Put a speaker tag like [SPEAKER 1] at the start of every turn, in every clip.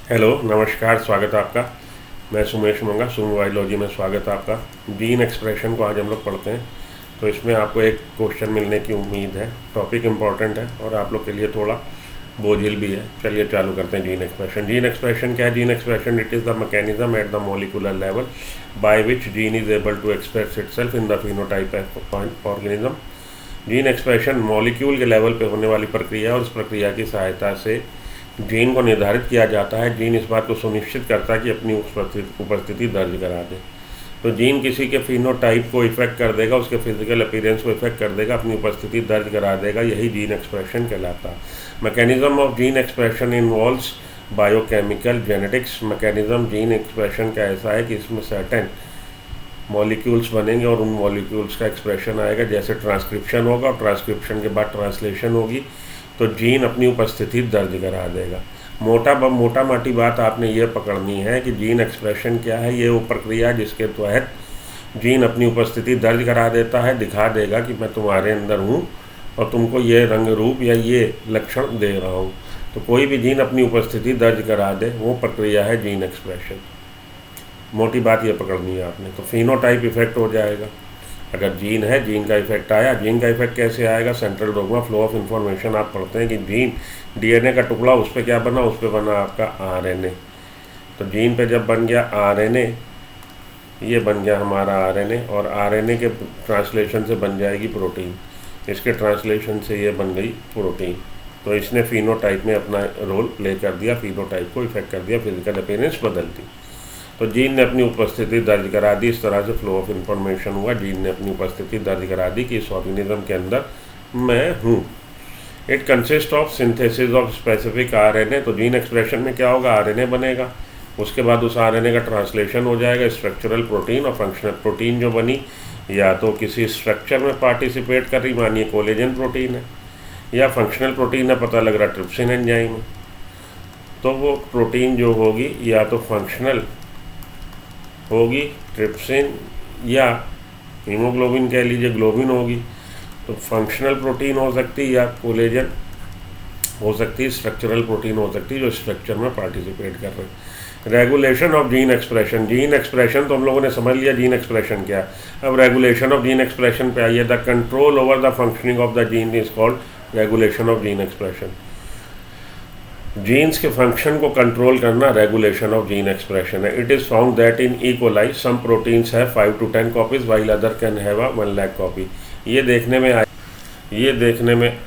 [SPEAKER 1] Hello, नमस्कार, स्वागत है आपका। मैं सुमेश मंगा, सुम बायोलॉजी में स्वागत है आपका। जीन एक्सप्रेशन को आज हम लोग पढ़ते हैं, तो इसमें आपको एक क्वेश्चन मिलने की उम्मीद है। टॉपिक इम्पॉर्टेंट है और आप लोग के लिए थोड़ा बोझिल भी है। चलिए चालू करते हैं। Gene expression. जीन एक्सप्रेशन क्या है? Gene expression it is the mechanism at the molecular level by which gene is able to express itself in the phenotype of organism. Gene expression molecule के लेवल पे होने वाली प्रक्रिया है और इस प्रक्रिया की सहायता से जीन को निर्धारित किया जाता है। जीन इस बात को सुनिश्चित करता है कि अपनी उपस्थिति दर्ज करा दे। तो जीन किसी के फिनोटाइप को इफेक्ट कर देगा, उसके फिजिकल अपीयरेंस को इफेक्ट कर देगा, अपनी उपस्थिति दर्ज करा देगा। यही जीन एक्सप्रेशन कहलाता है। Mechanism of gene expression involves biochemical genetics. Mechanism gene expression का ऐसा है कि इसमें सर्टेन मॉलिक्यूल्स बनेंगे और उन मॉलिक्यूल्स का एक्सप्रेशन आएगा। जैसे ट्रांसक्रिप्शन होगा और ट्रांसक्रिप्शन के बाद ट्रांसलेशन होगी, तो जीन अपनी उपस्थिति दर्ज करा देगा। मोटा माटी बात आपने ये पकड़नी है कि जीन एक्सप्रेशन क्या है। ये वो प्रक्रिया जिसके तहत जीन अपनी उपस्थिति दर्ज करा देता है, दिखा देगा कि मैं तुम्हारे अंदर हूँ और तुमको ये रंग रूप या ये लक्षण दे रहा हूँ। तो कोई भी जीन अपनी उपस्थिति दर्ज करा दे, वो प्रक्रिया है जीन एक्सप्रेशन। मोटी बात ये पकड़नी है आपने। तो फिनोटाइप इफेक्ट हो जाएगा अगर जीन है। जीन का इफेक्ट आया। जीन का इफेक्ट कैसे आएगा? Central dogma flow of information आप पढ़ते हैं कि जीन डीएनए का टुकड़ा, उस पर क्या बना? उस पर बना आपका आरएनए। तो जीन पे जब बन गया आरएनए, ये बन गया हमारा आरएनए, और आरएनए के ट्रांसलेशन से बन जाएगी प्रोटीन। इसके ट्रांसलेशन से ये बन गई प्रोटीन। तो इसने फिनोटाइप में अपना रोल प्ले कर दिया, फिनोटाइप को इफेक्ट कर दिया, फिजिकल अपीयरेंस बदल दी। तो जीन ने अपनी उपस्थिति दर्ज करा दी। इस तरह से फ्लो ऑफ इंफॉर्मेशन हुआ। जीन ने अपनी उपस्थिति दर्ज करा दी कि इस ऑर्गेनिज्म के अंदर मैं हूँ। It consist of synthesis of specific RNA. तो जीन एक्सप्रेशन में क्या होगा? आरएनए बनेगा, उसके बाद उस आरएनए का ट्रांसलेशन हो जाएगा स्ट्रक्चरल प्रोटीन और फंक्शनल प्रोटीन। जो बनी या तो किसी स्ट्रक्चर में पार्टिसिपेट कर रही, मानिए कोलेजन प्रोटीन है, या फंक्शनल प्रोटीन है, पता लग रहा ट्रिप्सिन एंजाइम है। तो वो प्रोटीन जो होगी या तो फंक्शनल होगी, ट्रिप्सिन, या हीमोग्लोबिन कह लीजिए, ग्लोबिन होगी। तो फंक्शनल प्रोटीन हो सकती है या कोलेजन हो सकती है, स्ट्रक्चरल प्रोटीन हो सकती है जो स्ट्रक्चर में पार्टिसिपेट कर रहे हैं। Regulation of gene expression. Gene expression तो हम लोगों ने समझ लिया जीन एक्सप्रेशन क्या है। अब रेगुलेशन ऑफ जीन एक्सप्रेशन पे आइए। The control over the functioning of the gene is called regulation of gene expression. Genes के फंक्शन को कंट्रोल करना रेगुलेशन ऑफ जीन एक्सप्रेशन है। It is found that in E coli some proteins have 5 to 10 copies while other can have 1 lakh copy. ये देखने में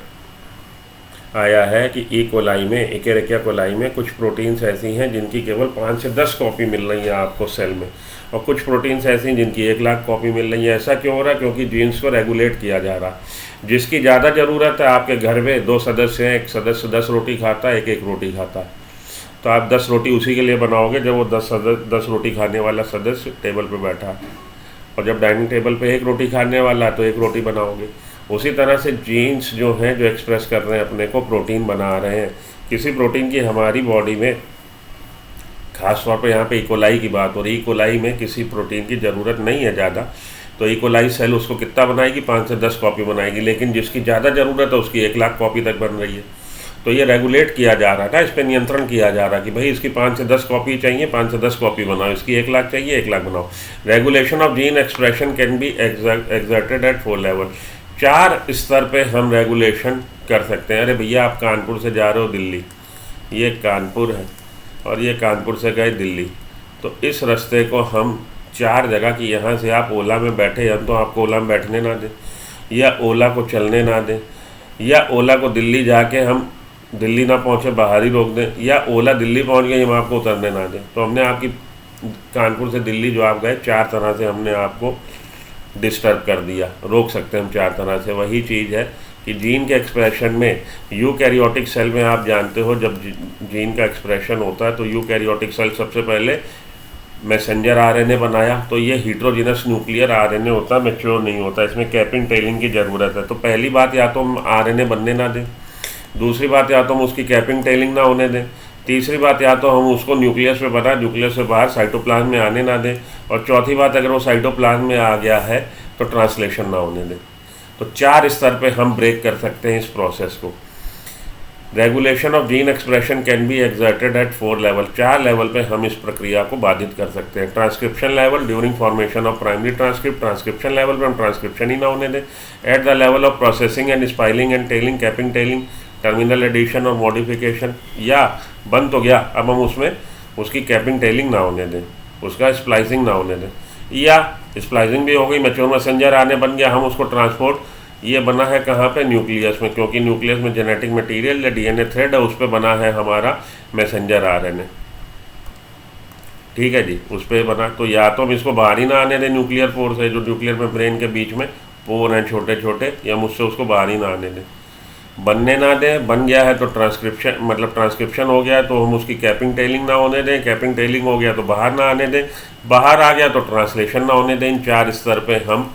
[SPEAKER 1] आया है कि ई कोलाई में, इकेरिकिया कोलाई में कुछ प्रोटीन्स ऐसी हैं जिनकी केवल 5 से 10 कॉपी मिल रही है आपको सेल में, और कुछ प्रोटीन्स ऐसी हैं जिनकी 1 लाख कॉपी मिल रही है। ऐसा क्यों हो रहा है? क्योंकि जीन्स को रेगुलेट किया जा रहा है। जिसकी ज़्यादा ज़रूरत है, आपके घर में 2 सदस्य हैं, एक सदस्य 10 रोटी खाता है, एक रोटी खाता है, तो आप 10 रोटी उसी के लिए बनाओगे जब वो 10 रोटी खाने वाला सदस्य टेबल पे बैठा है, और जब डाइनिंग टेबल पे 1 रोटी खाने वाला है तो 1 रोटी बनाओगे। उसी तरह से जीन्स जो हैं, जो एक्सप्रेस कर रहे हैं अपने को, प्रोटीन बना रहे हैं। किसी प्रोटीन की हमारी बॉडी में, खास तौर पे यहाँ पे इकोलाई की बात हो रही है, इकोलाई में किसी प्रोटीन की ज़रूरत नहीं है ज़्यादा, तो इकोलाई सेल उसको कितना बनाएगी? 5 से 10 कॉपी बनाएगी। लेकिन जिसकी ज़्यादा ज़रूरत है उसकी 1 लाख कॉपी तक बन रही है। तो ये रेगुलेट किया जा रहा था, इस पर नियंत्रण किया जा रहा कि भाई इसकी 5 से 10 कॉपी चाहिए, 5 से 10 कॉपी बनाओ, इसकी 1 लाख चाहिए, 1 लाख बनाओ। Regulation of gene expression can be exerted at 4 level. 4 स्तर पे हम रेगुलेशन कर सकते हैं। अरे भैया, आप कानपुर से जा रहे हो दिल्ली, ये कानपुर है और ये कानपुर से गए दिल्ली, तो इस रास्ते को हम 4 जगह की, यहाँ से आप ओला में बैठे, हम तो आपको ओला में बैठने ना दें, या ओला को चलने ना दें, या ओला को दिल्ली जाके हम दिल्ली ना पहुँचे बाहर ही रोक दें, या ओला दिल्ली पहुँच गए हम आपको उतरने ना दें। तो हमने आपकी कानपुर से दिल्ली जो आप गए, 4 तरह से हमने आपको डिस्टर्ब कर दिया, रोक सकते हैं हम 4 तरह से। वही चीज़ है कि जीन के एक्सप्रेशन में यूकैरियोटिक सेल में आप जानते हो जब जीन का एक्सप्रेशन होता है तो यूकैरियोटिक सेल सबसे पहले मैसेंजर आरएनए बनाया, तो ये हीट्रोजिनस न्यूक्लियर आरएनए होता है, मैच्योर नहीं होता, इसमें कैपिंग टेलिंग की ज़रूरत है। तो पहली बात, या तो हम आरएनए बनने ना दें, दूसरी बात या तो हम उसकी कैपिंग टेलिंग ना होने दें, तीसरी बात या तो हम उसको न्यूक्लियस पे बना, न्यूक्लियस से बाहर साइटोप्लाज्म में आने ना दें, और चौथी बात, अगर वो साइटोप्लाज्म में आ गया है तो ट्रांसलेशन ना होने दें। तो 4 स्तर पे हम ब्रेक कर सकते हैं इस प्रोसेस को। Regulation of gene expression can be exerted at 4 level, 4 level पे हम इस प्रक्रिया को बाधित कर सकते हैं। Transcription level during formation of primary transcript, transcription level पे हम ट्रांसक्रिप्शन ही ना होने दें। At the level of processing and splicing and tailing, capping tailing, terminal addition और मॉडिफिकेशन, या बन तो गया अब हम उसमें उसकी कैपिंग टेलिंग ना होने दें, उसका स्प्लाइसिंग ना होने दें, या स्प्लाइसिंग भी हो गई, मैच्योर मैसेंजर आने बन गया, हम उसको ट्रांसपोर्ट, ये बना है कहाँ पे, न्यूक्लियस में, क्योंकि न्यूक्लियस में जेनेटिक मटेरियल या डीएनए थ्रेड है, उस पर बना है हमारा मैसेंजर आरएनए। ठीक है जी, उस पर बना, तो या तो हम इसको बाहर ही ना आने दें न्यूक्लियर पोर से, जो न्यूक्लियर में ब्रेन के बीच में पोर हैं छोटे छोटे, या मुझसे उसको बाहर ही ना आने दें, बनने ना दें। बन गया है तो ट्रांसक्रिप्शन, मतलब ट्रांसक्रिप्शन हो गया तो हम उसकी कैपिंग टेलिंग ना होने दें, कैपिंग टेलिंग हो गया तो बाहर ना आने दें, बाहर आ गया तो ट्रांसलेशन ना होने दें। इन 4 स्तर पे हम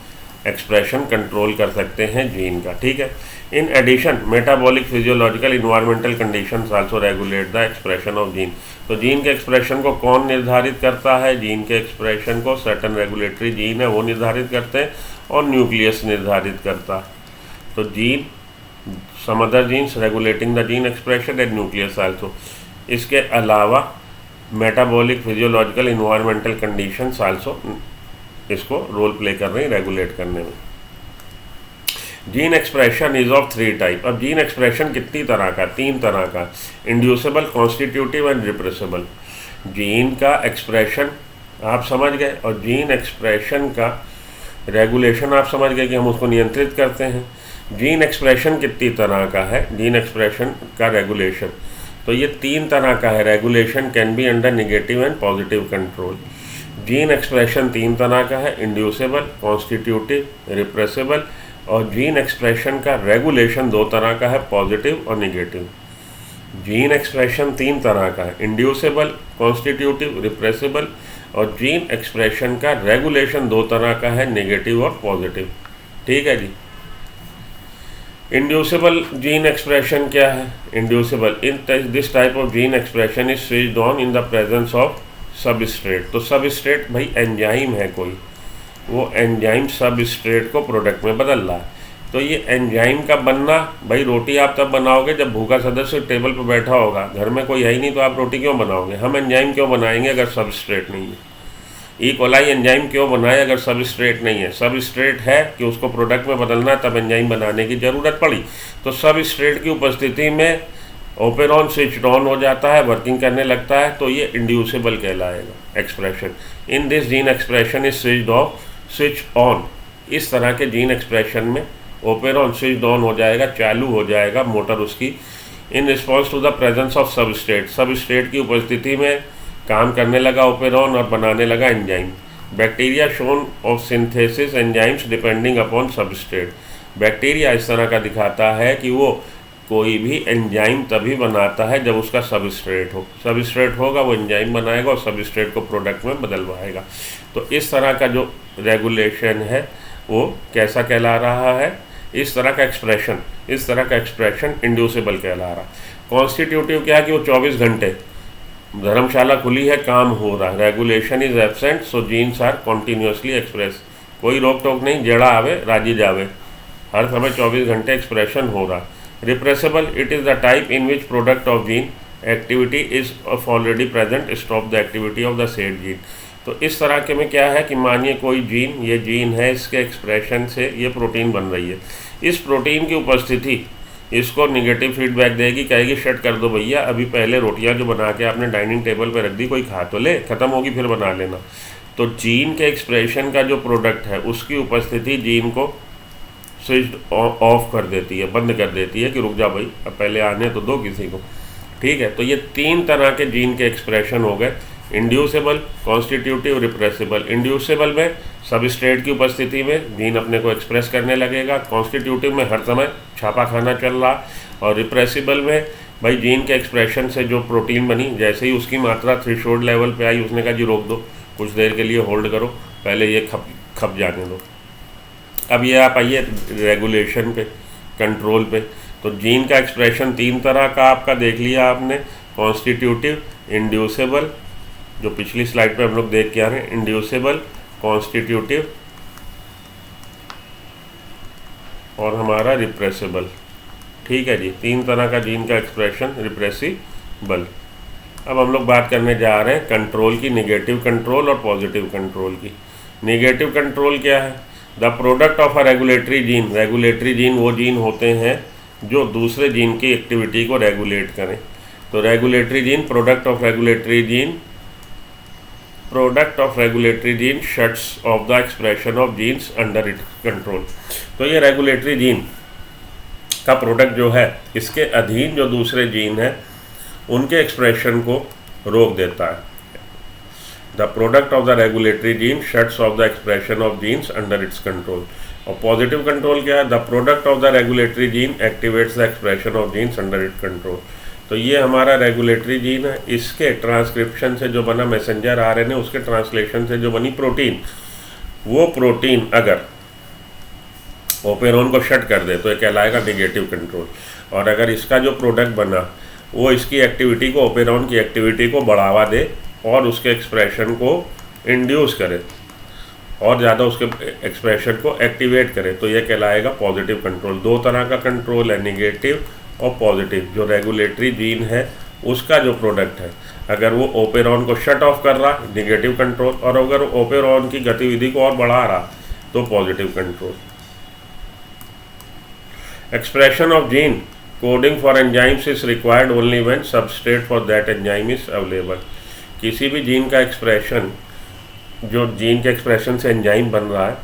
[SPEAKER 1] एक्सप्रेशन कंट्रोल कर सकते हैं जीन का। ठीक है, in addition metabolic, physiological, environmental conditions also regulate the expression of gene. तो जीन के एक्सप्रेशन को कौन निर्धारित करता है? जीन के एक्सप्रेशन को सर्टन रेगुलेटरी जीन है वो निर्धारित करते हैं, और न्यूक्लियस निर्धारित करता है। तो gene, some other genes regulating the gene expression and nucleus also। इसके अलावा metabolic, physiological, environmental conditions also इसको रोल प्ले कर रही हैं रेगुलेट करने में। Gene expression is of 3 type. अब जीन एक्सप्रेशन कितनी तरह का? 3 तरह का, inducible, constitutive and repressible. Gene का एक्सप्रेशन आप समझ गए, और जीन एक्सप्रेशन का रेगुलेशन आप समझ गए कि हम उसको नियंत्रित करते हैं। जीन एक्सप्रेशन कितनी तरह का है, जीन एक्सप्रेशन का रेगुलेशन, तो ये 3 तरह का है। Regulation can be under negative and positive control. Gene expression 3 तरह का है, इंड्यूसिबल, कॉन्स्टिट्यूटिव, रिप्रेसिबल। और जीन एक्सप्रेशन का रेगुलेशन 2 तरह का है, पॉजिटिव और नेगेटिव। जीन एक्सप्रेशन 3 तरह का है, इंड्यूसिबल, कॉन्स्टिट्यूटिव, रिप्रेसिबल। और जीन एक्सप्रेशन का रेगुलेशन 2 तरह का है, नेगेटिव और पॉजिटिव। ठीक है जी। इंड्यूसिबल जीन एक्सप्रेशन क्या है? Inducible, in this type of gene expression is switched on in the presence of substrate. तो सबस्ट्रेट भाई एंजाइम है कोई, वो एंजाइम सबस्ट्रेट को प्रोडक्ट में बदल रहा है। तो ये एंजाइम का बनना, भाई रोटी आप तब बनाओगे जब भूखा सदस्य टेबल पर बैठा होगा, घर में कोई है ही नहीं तो आप रोटी क्यों बनाओगे? हम एंजाइम क्यों बनाएंगे अगर सबस्ट्रेट नहीं है? ई कोलाई एंजाइम क्यों बनाए अगर सबस्ट्रेट नहीं है? सबस्ट्रेट है कि उसको प्रोडक्ट में बदलना, तब एंजाइम बनाने की ज़रूरत पड़ी। तो सबस्ट्रेट की उपस्थिति में ओपेरॉन स्विच ऑन हो जाता है, वर्किंग करने लगता है, तो ये इंड्यूसिबल कहलाएगा expression. In this gene expression is switch on. इस तरह के जीन एक्सप्रेशन में ओपेरॉन स्विच ऑन हो जाएगा, चालू हो जाएगा मोटर उसकी, in response to the presence of substrate. Substrate की उपस्थिति में काम करने लगा ओपेरॉन और बनाने लगा enzyme. Bacteria shown of synthesis enzymes depending upon substrate. Bacteria इस तरह का दिखाता है कि वो कोई भी एंजाइम तभी बनाता है जब उसका सबस्ट्रेट हो। सबस्ट्रेट होगा वो एंजाइम बनाएगा और सबस्ट्रेट को प्रोडक्ट में बदलवाएगा। तो इस तरह का जो रेगुलेशन है वो कैसा कहला रहा है? इस तरह का एक्सप्रेशन इंड्यूसिबल कहला रहा। कॉन्स्टिट्यूटिव क्या है कि वो 24 घंटे धर्मशाला खुली है, काम हो रहा है, regulation is absent, so genes are continuously express. कोई रोक टोक नहीं, जेड़ा आवे राजी जावे, हर समय 24 घंटे एक्सप्रेशन हो रहा। Repressible, it is the type in which product of gene activity is already present, stop the activity of the said gene. तो इस तरह के में क्या है कि मानिए कोई जीन, ये जीन है, इसके एक्सप्रेशन से ये प्रोटीन बन रही है। इस प्रोटीन की उपस्थिति इसको निगेटिव फीडबैक देगी, कहेगी शट कर दो भैया, अभी पहले रोटियां जो बना के आपने डाइनिंग टेबल पे रख दी, कोई खा तो ले, ख़त्म होगी फिर बना लेना। तो जीन के एक्सप्रेशन का जो प्रोडक्ट है उसकी उपस्थिति जीन को स्विच ऑफ कर देती है, बंद कर देती है कि रुक जा भाई, अब पहले आने तो दो किसी को। ठीक है, तो ये 3 तरह के जीन के एक्सप्रेशन हो गए, इंड्यूसिबल, कॉन्स्टिट्यूटिव, रिप्रेसिबल। इंड्यूसिबल में सबस्ट्रेट की उपस्थिति में जीन अपने को एक्सप्रेस करने लगेगा, कॉन्स्टिट्यूटिव में हर समय छापा खाना चल रहा, और रिप्रेसिबल में भाई जीन के एक्सप्रेशन से जो प्रोटीन बनी, जैसे ही उसकी मात्रा थ्रेशोल्ड लेवल पे आई, उसने कहा जी रोक दो, कुछ देर के लिए होल्ड करो, पहले ये खप जाने दो। अब ये आप आइए रेगुलेशन पे, कंट्रोल पे। तो जीन का एक्सप्रेशन 3 तरह का आपका देख लिया आपने, कॉन्स्टिट्यूटिव, इंड्यूसिबल, जो पिछली स्लाइड पे हम लोग देख के आ रहे हैं, इंड्यूसिबल, कॉन्स्टिट्यूटिव और हमारा रिप्रेसिबल। ठीक है जी, 3 तरह का जीन का एक्सप्रेशन रिप्रेसिबल। अब हम लोग बात करने जा रहे हैं कंट्रोल की, नेगेटिव कंट्रोल और पॉजिटिव कंट्रोल की। नेगेटिव कंट्रोल क्या है? The product of a regulatory gene. Regulatory gene वो जीन होते हैं जो दूसरे जीन की एक्टिविटी को रेगुलेट करें। तो regulatory gene, product of regulatory gene shuts off the expression of genes under it control. तो ये रेगुलेटरी जीन का प्रोडक्ट जो है, इसके अधीन जो दूसरे जीन है उनके एक्सप्रेशन को रोक देता है। The product of the regulatory gene shuts off the expression of genes under its control. और पॉजिटिव कंट्रोल क्या है? The product of the regulatory gene activates the expression of genes under it control. तो ये हमारा regulatory gene है, इसके transcription से जो बना मैसेंजर आरएनए, उसके ट्रांसलेशन से जो बनी प्रोटीन, वो प्रोटीन अगर ओपेरॉन को शट कर दे तो ये कहलाएगा नेगेटिव कंट्रोल। और अगर इसका जो प्रोडक्ट बना वो इसकी एक्टिविटी को, ओपेरॉन की एक्टिविटी को बढ़ावा दे और उसके एक्सप्रेशन को इंड्यूस करे और ज़्यादा उसके एक्सप्रेशन को एक्टिवेट करे, तो ये कहलाएगा पॉजिटिव कंट्रोल। 2 तरह का कंट्रोल है, नेगेटिव और पॉजिटिव। जो रेगुलेटरी जीन है उसका जो प्रोडक्ट है, अगर वो ओपेरॉन को शट ऑफ कर रहा, नेगेटिव कंट्रोल, और अगर ओपेरॉन की गतिविधि को और बढ़ा रहा तो positive control. Expression of gene coding for enzymes is required only when substrate for that enzyme is available. किसी भी जीन का एक्सप्रेशन, जो जीन के एक्सप्रेशन से एंजाइम बन रहा है,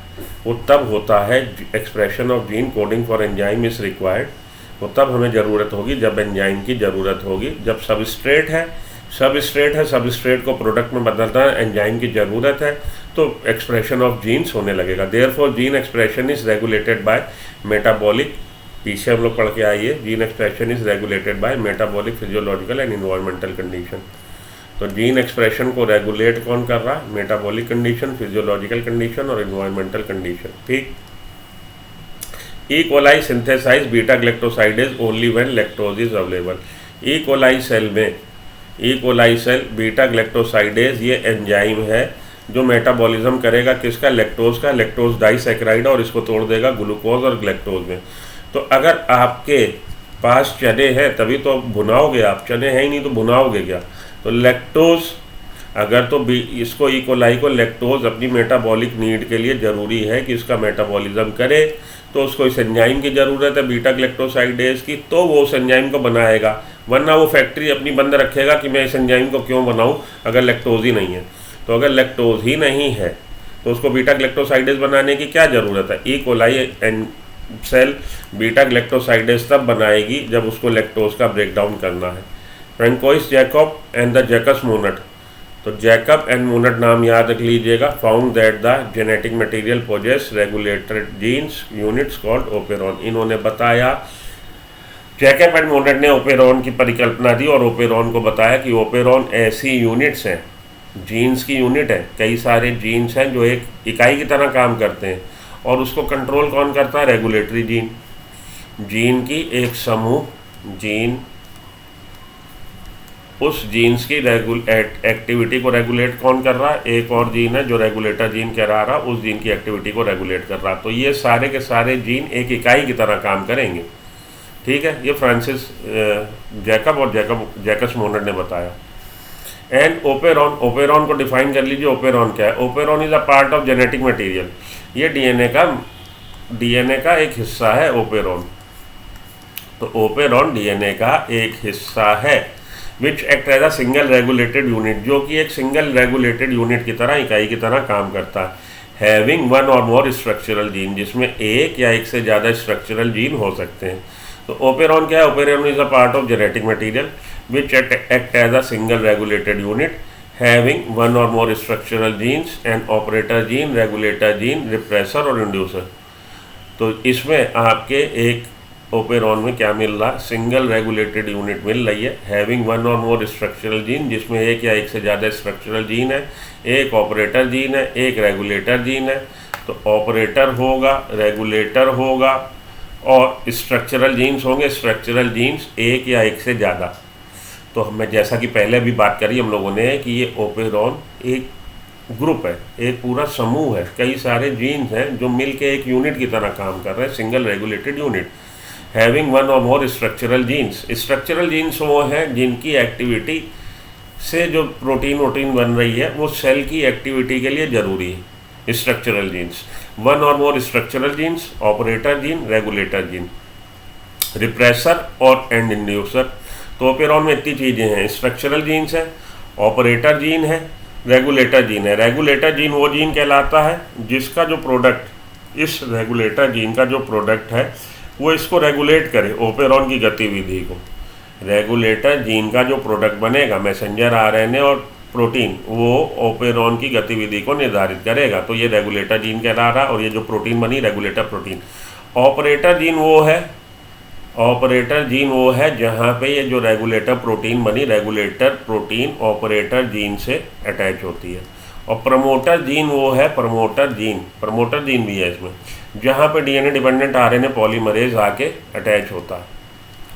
[SPEAKER 1] वो तब होता है, expression of gene coding for enzyme is required, वो तब हमें ज़रूरत होगी जब एंजाइम की ज़रूरत होगी। जब सबस्ट्रेट है, सबस्ट्रेट को प्रोडक्ट में बदलना है, एंजाइम की ज़रूरत है, तो एक्सप्रेशन ऑफ जीन्स होने लगेगा। Therefore gene expression is regulated by metabolic, पीछे हम लोग पढ़ के आइए, gene expression is regulated by metabolic, physiological and environmental condition. तो जीन एक्सप्रेशन को रेगुलेट कौन कर रहा है? मेटाबॉलिक कंडीशन, फिजियोलॉजिकल कंडीशन और इन्वायरमेंटल कंडीशन। ठीक। E coli synthesize beta galactosidase only when lactose is available. E coli cell में, E coli cell beta galactosidase ये एंजाइम है जो मेटाबॉलिज्म करेगा किसका? लैक्टोज का। लैक्टोज डाइसैकराइड, और इसको तोड़ देगा ग्लूकोज और ग्लैक्टोज में। तो अगर आपके पास चने हैं तभी तो भुनाओगे आप, चने हैं ही नहीं तो भुनाओगे क्या? तो लैक्टोज अगर, तो इसको ई कोलाई को लैक्टोज अपनी मेटाबॉलिक नीड के लिए ज़रूरी है कि इसका मेटाबॉलिज्म करे, तो उसको इस एंजाइम की ज़रूरत है बीटा ग्लैक्टोसाइडेज की, तो वो उस एंजाइम को बनाएगा। वरना वो फैक्ट्री अपनी बंद रखेगा कि मैं इस एंजाइम को क्यों बनाऊं अगर लैक्टोज ही नहीं है। तो अगर लैक्टोज ही नहीं है तो उसको बीटा ग्लैक्टोसाइडेज बनाने की क्या ज़रूरत है? E coli cell beta galactosidase तब बनाएगी जब उसको लैक्टोज का ब्रेकडाउन करना है। Francois Jacob and the Jacques Monod. तो जैकब एंड मोनट नाम याद रख लीजिएगा। Found that the genetic material possess regulated genes units called operon. इन्होंने बताया, जैकब एंड मोनट ने ओपेरॉन की परिकल्पना दी और ओपेरॉन को बताया कि ओपेरॉन ऐसी यूनिट्स हैं, जीन्स की यूनिट है, कई सारे जीन्स हैं जो एक इकाई की तरह काम करते हैं, और उसको कंट्रोल कौन करता है? Regulatory gene. जीन की एक समूह, जीन उस जीन्स की एक्टिविटी को रेगुलेट कौन कर रहा है? एक और जीन है जो रेगुलेटर जीन करा रहा, उस जीन की एक्टिविटी को रेगुलेट कर रहा। तो ये सारे के सारे जीन एक इकाई की तरह काम करेंगे। ठीक है, ये फ्रांसिस जैकब और जैकस मोनट ने बताया। एंड ओपेरॉन को डिफाइन कर लीजिए। ओपेरॉन क्या है? Operon is a part of genetic material. ये डीएनए का एक हिस्सा है ओपेरॉन। तो ओपेरॉन डीएनए का एक हिस्सा है, which act as a single regulated unit, जो कि एक सिंगल रेगुलेटेड यूनिट की तरह, इकाई की तरह काम करता है। हैविंग वन और मोर स्ट्रक्चरल जीन, जिसमें एक या एक से ज़्यादा स्ट्रक्चरल जीन हो सकते हैं। तो ओपेरॉन क्या है? Operon is a part of genetic material which act as a single regulated unit having one और more structural genes and operator gene, regulator gene, repressor और इंड्यूसर। तो इसमें आपके एक ओपेरॉन में क्या मिल रहा? सिंगल रेगुलेटेड यूनिट मिल रही है, हैविंग वन और मोर स्ट्रक्चरल जीन, जिसमें एक या एक से ज़्यादा स्ट्रक्चरल जीन है, एक ऑपरेटर जीन है, एक रेगुलेटर जीन है। तो ऑपरेटर होगा, रेगुलेटर होगा और स्ट्रक्चरल जीन्स होंगे। स्ट्रक्चरल जीन्स एक या एक से ज़्यादा। तो हमें जैसा कि पहले भी बात करी हम लोगों ने कि ये ओपेरॉन एक ग्रुप है, एक पूरा समूह है, कई सारे जीन्स हैं जो मिल के एक यूनिट की तरह काम कर रहे हैं, single regulated unit. Having one और more structural jeans. Structural genes वो हैं जिनकी एक्टिविटी से जो प्रोटीन वोटीन बन रही है वो सेल की एक्टिविटी के लिए ज़रूरी है। स्ट्रक्चरल जीन्स, वन और more structural genes, operator gene, regulator gene, repressor और एंड इंड्यूसर। तो ओपेरॉन में इतनी चीज़ें हैं, स्ट्रक्चरल जीन्स है, ऑपरेटर जीन है, रेगुलेटर जीन है। रेगुलेटर जीन वो जीन कहलाता है जिसका जो प्रोडक्ट, इस रेगुलेटर जीन का जो प्रोडक्ट है वो इसको रेगुलेट करे, ओपेरॉन की गतिविधि को। रेगुलेटर जीन का जो प्रोडक्ट बनेगा, मैसेंजर आरएनए और प्रोटीन, वो ओपेरॉन की गतिविधि को निर्धारित करेगा। तो ये रेगुलेटर जीन कहला रहा, और ये जो प्रोटीन बनी रेगुलेटर प्रोटीन। ऑपरेटर जीन वो है, ऑपरेटर जीन वो है जहाँ पे ये जो रेगुलेटर प्रोटीन बनी, रेगुलेटर प्रोटीन ऑपरेटर जीन से अटैच होती है। और प्रमोटर जीन वो है, प्रमोटर जीन भी है इसमें, जहाँ पे डीएनए डिपेंडेंट आरएनए पॉलीमरेज आके अटैच होता है।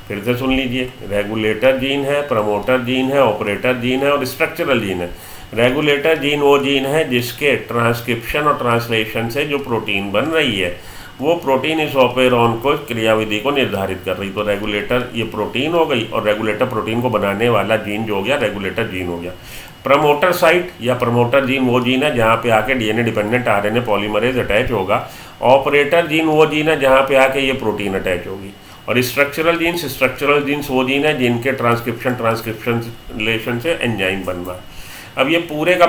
[SPEAKER 1] फिर से सुन लीजिए, रेगुलेटर जीन है, प्रमोटर जीन है, ऑपरेटर जीन है और स्ट्रक्चरल जीन है। रेगुलेटर जीन वो जीन है जिसके ट्रांसक्रिप्शन और ट्रांसलेशन से जो प्रोटीन बन रही है वो प्रोटीन इस ओपेरॉन को क्रियाविधि को निर्धारित कर रही। तो रेगुलेटर ये प्रोटीन हो गई, और रेगुलेटर प्रोटीन को बनाने वाला जीन जो हो गया रेगुलेटर जीन हो गया। प्रमोटर साइट या प्रमोटर जीन वो जीन है जहाँ पे आके DNA dependent RNA polymerase attach होगा। ऑपरेटर जीन वो जीन है जहाँ पे आके ये प्रोटीन अटैच होगी। और स्ट्रक्चरल जीन्स वो जीन है जिनके ट्रांसक्रिप्शन से एंजाइम बनना है। अब ये पूरे का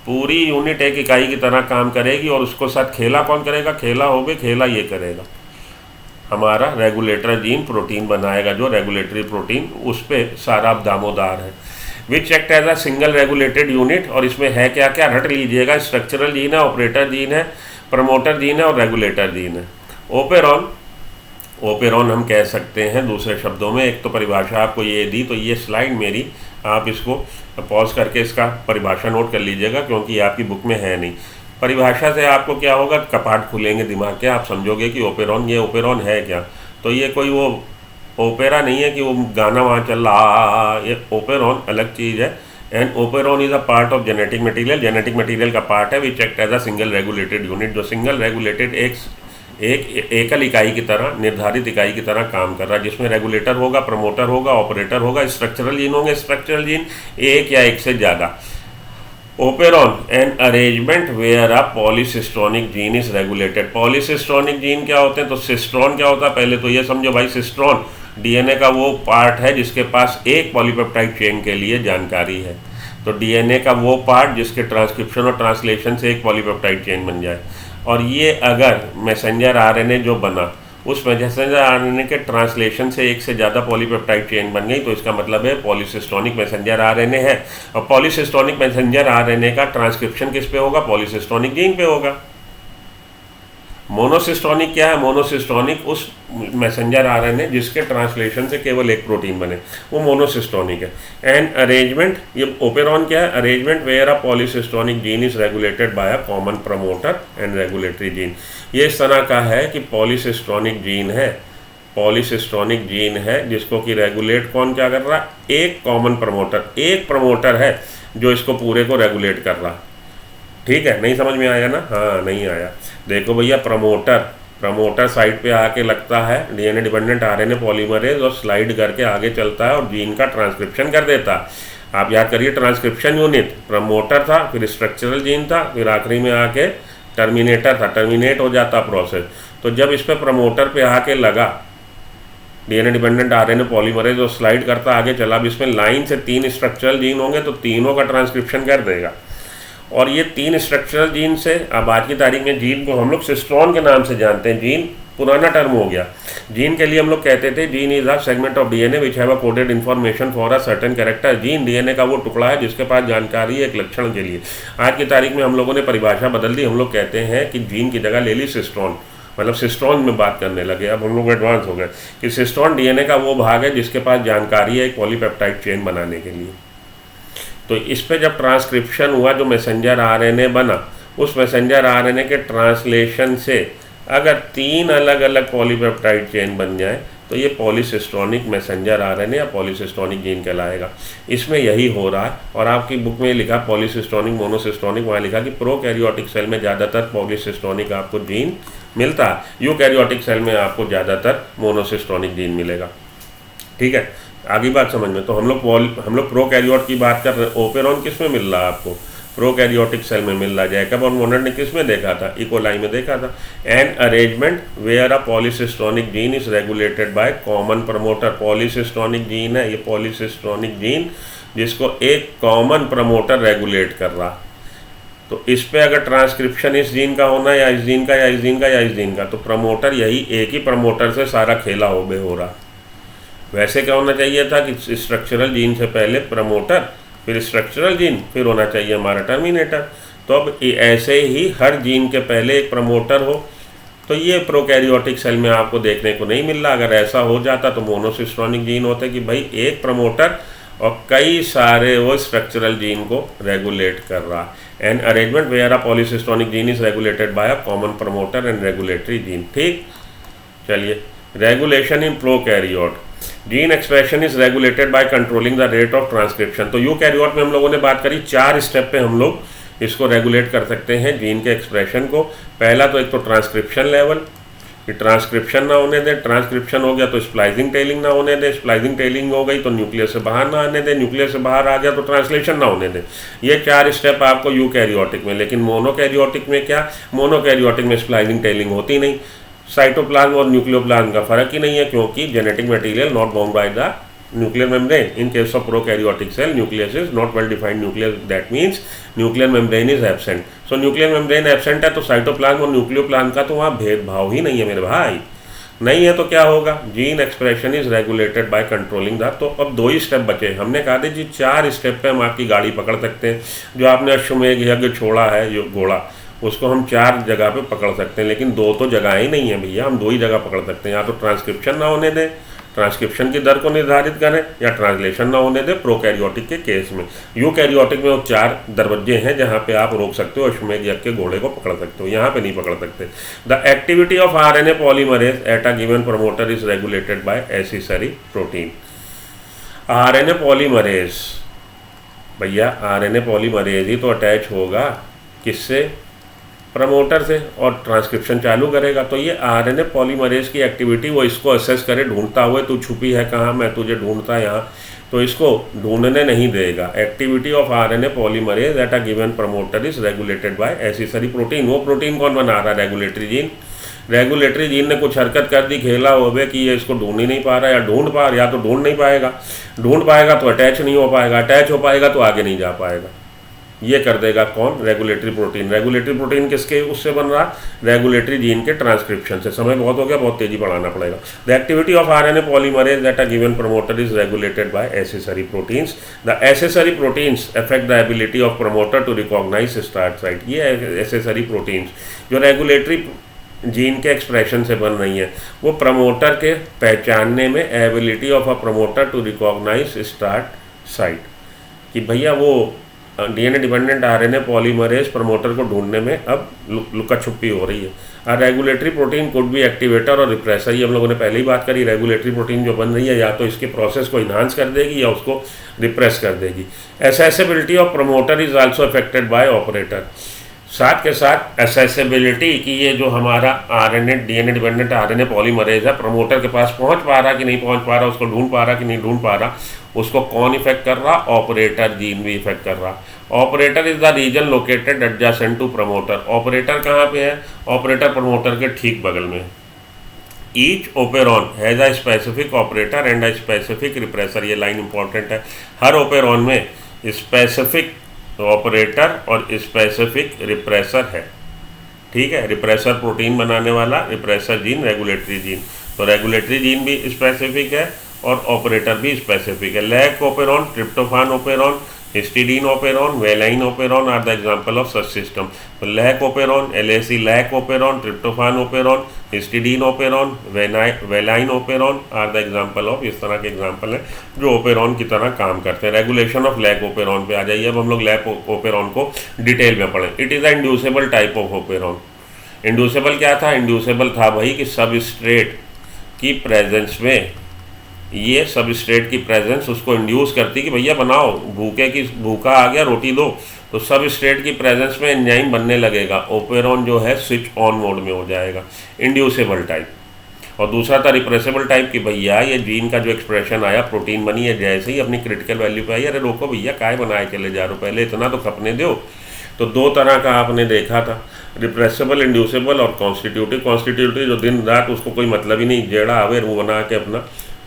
[SPEAKER 1] पूरी यूनिट एक इकाई की तरह काम करेगी, और उसको साथ खेला कौन करेगा? खेला ये करेगा, हमारा रेगुलेटर जीन प्रोटीन बनाएगा, जो रेगुलेटरी प्रोटीन उस पर सारा दामोदार है। Which act as a single regulated unit, और इसमें है क्या क्या रट लीजिएगा, स्ट्रक्चरल जीन है, ऑपरेटर जीन है, प्रमोटर जीन है और रेगुलेटर जीन है। ओपेरॉन हम कह सकते हैं दूसरे शब्दों में, एक तो परिभाषा आपको ये दी, तो ये स्लाइड मेरी आप इसको पॉज करके इसका परिभाषा नोट कर लीजिएगा, क्योंकि ये आपकी बुक में है नहीं। परिभाषा से आपको क्या होगा, कपाट खुलेंगे दिमाग के, आप समझोगे कि ओपेरॉन है क्या। तो ये कोई वो ओपेरा नहीं है कि वो गाना वहाँ चल रहा, ये ओपेरॉन अलग चीज़ है। And operon is a part of genetic material का पार्ट है, which act as a single regulated unit, जो सिंगल रेगुलेटेड एकल इकाई की तरह, निर्धारित इकाई की तरह काम कर रहा है, जिसमें रेगुलेटर होगा, प्रमोटर होगा, ऑपरेटर होगा, स्ट्रक्चरल जीन होंगे, स्ट्रक्चरल जीन एक या एक से ज़्यादा। Operon an arrangement where a polycistronic gene is regulated. Polycistronic gene क्या होते हैं? तो सिस्ट्रॉन क्या होता है, पहले तो ये समझो भाई, सिस्ट्रॉन डीएनए का वो पार्ट है जिसके पास एक पॉलीपेप्टाइड चेन के लिए जानकारी है। तो डीएनए का वो पार्ट जिसके ट्रांसक्रिप्शन और ट्रांसलेशन से एक पॉलीपेप्टाइड चेन बन जाए। और ये अगर मैसेंजर आरएनए जो बना, उस मैसेंजर आरएनए के ट्रांसलेशन से एक से ज़्यादा पॉलीपेप्टाइड चेन बन गई, तो इसका मतलब है पॉलीसिस्टोनिक मैसेंजर आरएनए है। और पॉलीसिस्टोनिक मैसेंजर आरएनए का ट्रांसक्रिप्शन किस पे होगा? पॉलीसिस्टोनिक जीन पे होगा। मोनोसिस्टोनिक क्या है? मोनोसिस्टोनिक उस मैसेंजर आरएनए जिसके ट्रांसलेशन से केवल एक प्रोटीन बने, वो मोनोसिस्टोनिक है। एंड अरेंजमेंट, ये ओपेरॉन क्या है? Arrangement where a polycistronic gene is regulated by a common promoter and regulatory gene. ये इस तरह का है कि पॉलीसिस्टोनिक जीन है जिसको कि रेगुलेट कौन क्या कर रहा है? एक कॉमन प्रमोटर, एक प्रमोटर है जो इसको पूरे को रेगुलेट कर रहा है। ठीक है, नहीं समझ में आया ना? हाँ, नहीं आया। देखो भैया, प्रमोटर साइट पे आके लगता है डीएनए डिपेंडेंट आरएनए पॉलीमरेज, और स्लाइड करके आगे चलता है और जीन का ट्रांसक्रिप्शन कर देता है। आप याद करिए, ट्रांसक्रिप्शन यूनिट प्रमोटर था, फिर स्ट्रक्चरल जीन था, फिर आखिरी में आके टर्मिनेटर था, टर्मिनेट हो जाता प्रोसेस। तो जब इस पर प्रमोटर पे आके लगा डीएनए डिपेंडेंट आरएनए पॉलीमरेज और स्लाइड करता आगे चला, अब इसमें लाइन से 3 स्ट्रक्चरल जीन होंगे, तो तीनों का ट्रांसक्रिप्शन कर देगा। और ये 3 स्ट्रक्चरल जीन से, अब आज की तारीख में जीन को हम लोग सिस्ट्रॉन के नाम से जानते हैं। जीन पुराना टर्म हो गया। जीन के लिए हम लोग कहते थे gene is a segment of DNA which have a coded information for a certain character. Gene DNA का वो टुकड़ा है जिसके पास जानकारी है एक लक्षण के लिए। आज की तारीख में हम लोगों ने परिभाषा बदल दी, हम लोग कहते हैं कि जीन की जगह ले ली सिस्ट्रॉन, मतलब सिस्ट्रॉन में बात करने लगे। अब हम लोग एडवांस हो गए कि सिस्ट्रॉन डीएनए का वो भाग है जिसके पास जानकारी है एक पॉलीपेप्टाइड चेन बनाने के लिए। तो इस पे जब ट्रांसक्रिप्शन हुआ, जो मैसेंजर आरएनए बना, उस मैसेंजर आरएनए के ट्रांसलेशन से अगर 3 अलग अलग पॉलीपेप्टाइड चेन बन जाए तो ये पॉलीसिस्टोनिक मैसेंजर आरएनए या पॉलीसिस्टोनिक जीन कहलाएगा। इसमें यही हो रहा है। और आपकी बुक में लिखा पॉलीसिस्टोनिक मोनोसिस्टोनिक, वहाँ लिखा कि प्रोकैरियोटिक सेल में ज़्यादातर पॉलीसिस्टोनिक आपको जीन मिलता है, यूकैरियोटिक सेल में आपको ज़्यादातर मोनोसिस्टोनिक जीन मिलेगा। ठीक है, आगे बात समझ में। तो हम लोग प्रोकैरियोट की बात कर रहे हैं। ओपेरॉन किस में मिल रहा है आपको? प्रोकैरियोटिक सेल में मिल रहा है। जैकब और मोनर ने किस में देखा था? इकोलाई में देखा था। An arrangement where a polycistronic gene is regulated by common promoter. Polycistronic gene है ये, पॉलीसिस्टोनिक जीन जिसको एक कॉमन प्रमोटर रेगुलेट कर रहा। तो इस पे अगर ट्रांसक्रिप्शन इस जीन का होना या इस जीन का या इस जीन का या इस जीन का, तो प्रमोटर यही एक ही प्रमोटर से सारा खेला हो रहा। वैसे क्या होना चाहिए था कि स्ट्रक्चरल जीन से पहले प्रमोटर, फिर स्ट्रक्चरल जीन, फिर होना चाहिए हमारा टर्मिनेटर। तो अब ऐसे ही हर जीन के पहले एक प्रमोटर हो। तो ये प्रोकैरियोटिक सेल में आपको देखने को नहीं मिल रहा। अगर ऐसा हो जाता तो मोनोसिस्टोनिक जीन होते कि भाई एक प्रमोटर और कई सारे वो स्ट्रक्चरल जीन को रेगुलेट कर रहा। An arrangement where a polycistronic gene is regulated by a common promoter and regulatory gene. ठीक, चलिए, regulation in prokaryote. Gene expression is regulated by controlling the rate of transcription. तो eukaryote में हम लोगों ने बात करी 4 स्टेप पे हम लोग इसको रेगुलेट कर सकते हैं जीन के एक्सप्रेशन को। पहला तो एक तो ट्रांसक्रिप्शन लेवल, कि ट्रांसक्रिप्शन ना होने दे। ट्रांसक्रिप्शन हो गया तो स्प्लाइसिंग टेलिंग ना होने दे। स्प्लाइसिंग टेलिंग हो गई तो न्यूक्लियस से बाहर ना आने दे। न्यूक्लियस से बाहर आ गया तो ट्रांसलेशन ना होने दे। ये 4 स्टेप आपको यूकैरियोटिक में। लेकिन मोनोकैरियोटिक में क्या? मोनोकैरियोटिक में स्प्लाइसिंग टेलिंग होती नहीं। साइटोप्लाज्म और न्यूक्लियोप्लाज्म का फर्क ही नहीं है, क्योंकि genetic material not bound by the nuclear membrane. In case of prokaryotic cell, nucleus is not well defined nucleus. That means nuclear membrane is absent. So nuclear membrane absent है तो cytoplasm और nucleoplasm का तो वहाँ भेदभाव ही नहीं है मेरे भाई। नहीं है तो क्या होगा? Gene expression is regulated by controlling the. तो अब 2 ही स्टेप बचे। हमने कहा था जी 4 स्टेप पे हम आपकी गाड़ी पकड़ सकते हैं। जो आपने अश्वमेध यज्ञ छोड़ा है जो घोड़ा, उसको हम 4 जगह पे पकड़ सकते हैं। लेकिन 2 तो जगह ही नहीं है भैया, हम 2 ही जगह पकड़ सकते हैं। या तो ट्रांसक्रिप्शन ना होने दें, ट्रांसक्रिप्शन की दर को निर्धारित करें, या ट्रांसलेशन ना होने दें प्रोकैरियोटिक के केस में। यूकैरियोटिक में वो 4 दरवाजे हैं जहाँ पे आप रोक सकते हो, अश्वमेध यज्ञ के घोड़े को पकड़ सकते हो, यहाँ पे नहीं पकड़ सकते। The activity of RNA polymerase at a given promoter is regulated by accessory protein. RNA polymerase, भैया आरएनए पॉलीमरेज ही तो अटैच होगा किससे? प्रमोटर से, और ट्रांसक्रिप्शन चालू करेगा। तो ये आरएनए पॉलीमरेज की एक्टिविटी वो इसको असेस करे, ढूंढता हुए तू छुपी है कहाँ, मैं तुझे ढूंढता यहाँ, तो इसको ढूंढने नहीं देगा। Activity of RNA polymerase at a given promoter is regulated by accessory protein. वो प्रोटीन कौन बना रहा है? Regulatory gene. रेगुलेटरी जीन ने कुछ हरकत कर दी, खेला होवे कि ये इसको ढूंढ ही नहीं पा रहा, या ढूंढ पा, या तो ढूंढ नहीं पाएगा, ढूंढ पाएगा तो अटैच नहीं हो पाएगा, अटैच हो पाएगा तो आगे नहीं जा पाएगा। ये कर देगा कौन? Regulatory protein. रेगुलेटरी प्रोटीन किसके उससे बन रहा? रेगुलेटरी जीन के ट्रांसक्रिप्शन से। समय बहुत हो गया, बहुत तेजी बढ़ाना पड़ेगा। The activity of RNA polymerase at a given promoter is regulated by accessory proteins. The accessory proteins affect the ability of promoter to recognise start site. ये एसेसरी प्रोटीन्स जो रेगुलेटरी जीन के एक्सप्रेशन से बन रही है, वो promoter के पहचानने में ability of a promoter to recognise start site, कि भैया वो DNA dependent RNA polymerase promoter को ढूंढने में अब लुका छुपी हो रही है। Regulatory protein could be activator और रिप्रेसर। ये हम लोगों ने पहले ही बात करी। रेगुलेटरी प्रोटीन जो बन रही है या तो इसके प्रोसेस को इन्हांस कर देगी या उसको रिप्रेस कर देगी। Accessibility of promoter is also affected by operator. साथ के साथ एसेसिबिलिटी की ये जो हमारा RNA DNA dependent RNA polymerase है, प्रमोटर के पास पहुंच पा रहा कि नहीं पहुंच पा रहा, उसको ढूंढ पा रहा कि नहीं ढूंढ पा रहा, उसको कौन इफेक्ट कर रहा? ऑपरेटर जीन भी इफेक्ट कर रहा। Operator is the region located adjacent to promoter. Operator कहाँ पे है? ऑपरेटर प्रमोटर के ठीक बगल में। Each operon has a specific operator and a specific repressor. ये लाइन इंपॉर्टेंट है। हर ओपेरॉन में स्पेसिफिक ऑपरेटर और स्पेसिफिक रिप्रेसर है। ठीक है, रिप्रेसर प्रोटीन बनाने वाला रिप्रेसर जीन रेगुलेटरी जीन। तो रेगुलेटरी जीन भी स्पेसिफिक है और ऑपरेटर भी स्पेसिफिक है। Lac operon, tryptophan operon, histidine operon, valine operon are the example of such system. तो lac operon, LAC lac operon, tryptophan operon, histidine operon, valine operon are the example of, इस तरह के example हैं जो operon की तरह काम करते हैं। रेगुलेशन ऑफ लैक ओपेरॉन पे आ जाइए। अब हम लोग लैक ओपेरॉन को डिटेल में पढ़ें। It is a inducible type of operon. Inducible क्या था? इंड्यूसेबल था भाई कि सबस्ट्रेट की प्रेजेंस में, ये सबस्ट्रेट की प्रेजेंस उसको इंड्यूस करती कि भैया बनाओ, भूखा आ गया रोटी दो, तो सबस्ट्रेट की प्रेजेंस में एंजाइम बनने लगेगा, ओपेरॉन जो है स्विच ऑन मोड में हो जाएगा, इंड्यूसेबल टाइप। और दूसरा था रिप्रेसेबल टाइप कि भैया ये जीन का जो एक्सप्रेशन आया, प्रोटीन बनी है, जैसे ही अपनी क्रिटिकल वैल्यू पे आई, अरे रोको भैया काय बनाए चले जा रहे हो, पहले इतना तो खपने दो। तो दो तरह का आपने देखा था, रिप्रेसेबल, इंड्यूसेबल और कॉन्स्टिट्यूटिव। कॉन्स्टिट्यूटिव जो दिन रात उसको कोई मतलब ही नहीं, जेड़ा आवे वो बना के अपना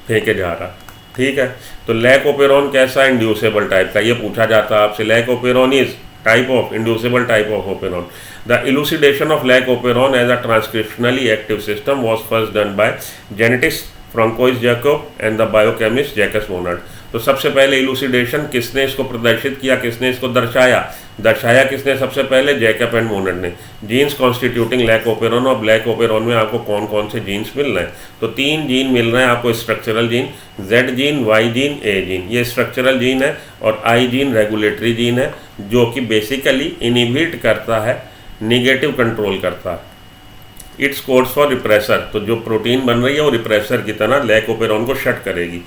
[SPEAKER 1] फेंके जा रहा, ठीक है। तो लैक ओपेरॉन कैसा, इंड्यूसेबल टाइप का, ये पूछा जाता है आपसे। Lack operon is type of inducible type of operon. The elucidation of lac operon as a transcriptionally active system was first done by genetist Francois Jacob and the biochemist Jacques Monod. तो सबसे पहले इलूसिडेशन किसने इसको प्रदर्शित किया, किसने इसको दर्शाया किसने सबसे पहले, जैकब एंड मोनड ने। जीन्स कॉन्स्टिट्यूटिंग लैक ओपेरॉन, और ब्लैक ओपेरॉन में आपको कौन कौन से जीन्स मिल रहे हैं, तो 3 जीन मिल रहे हैं आपको structural gene, Z gene, Y gene, A gene. ये स्ट्रक्चरल जीन है, और आई जीन रेगुलेटरी जीन है, जो कि बेसिकली इनिबिट करता है, निगेटिव कंट्रोल करता है। इट्स कोड्स फॉर रिप्रेसर, तो जो प्रोटीन बन रही है वो रिप्रेसर की तरह लैक ओपेरॉन को शट करेगी।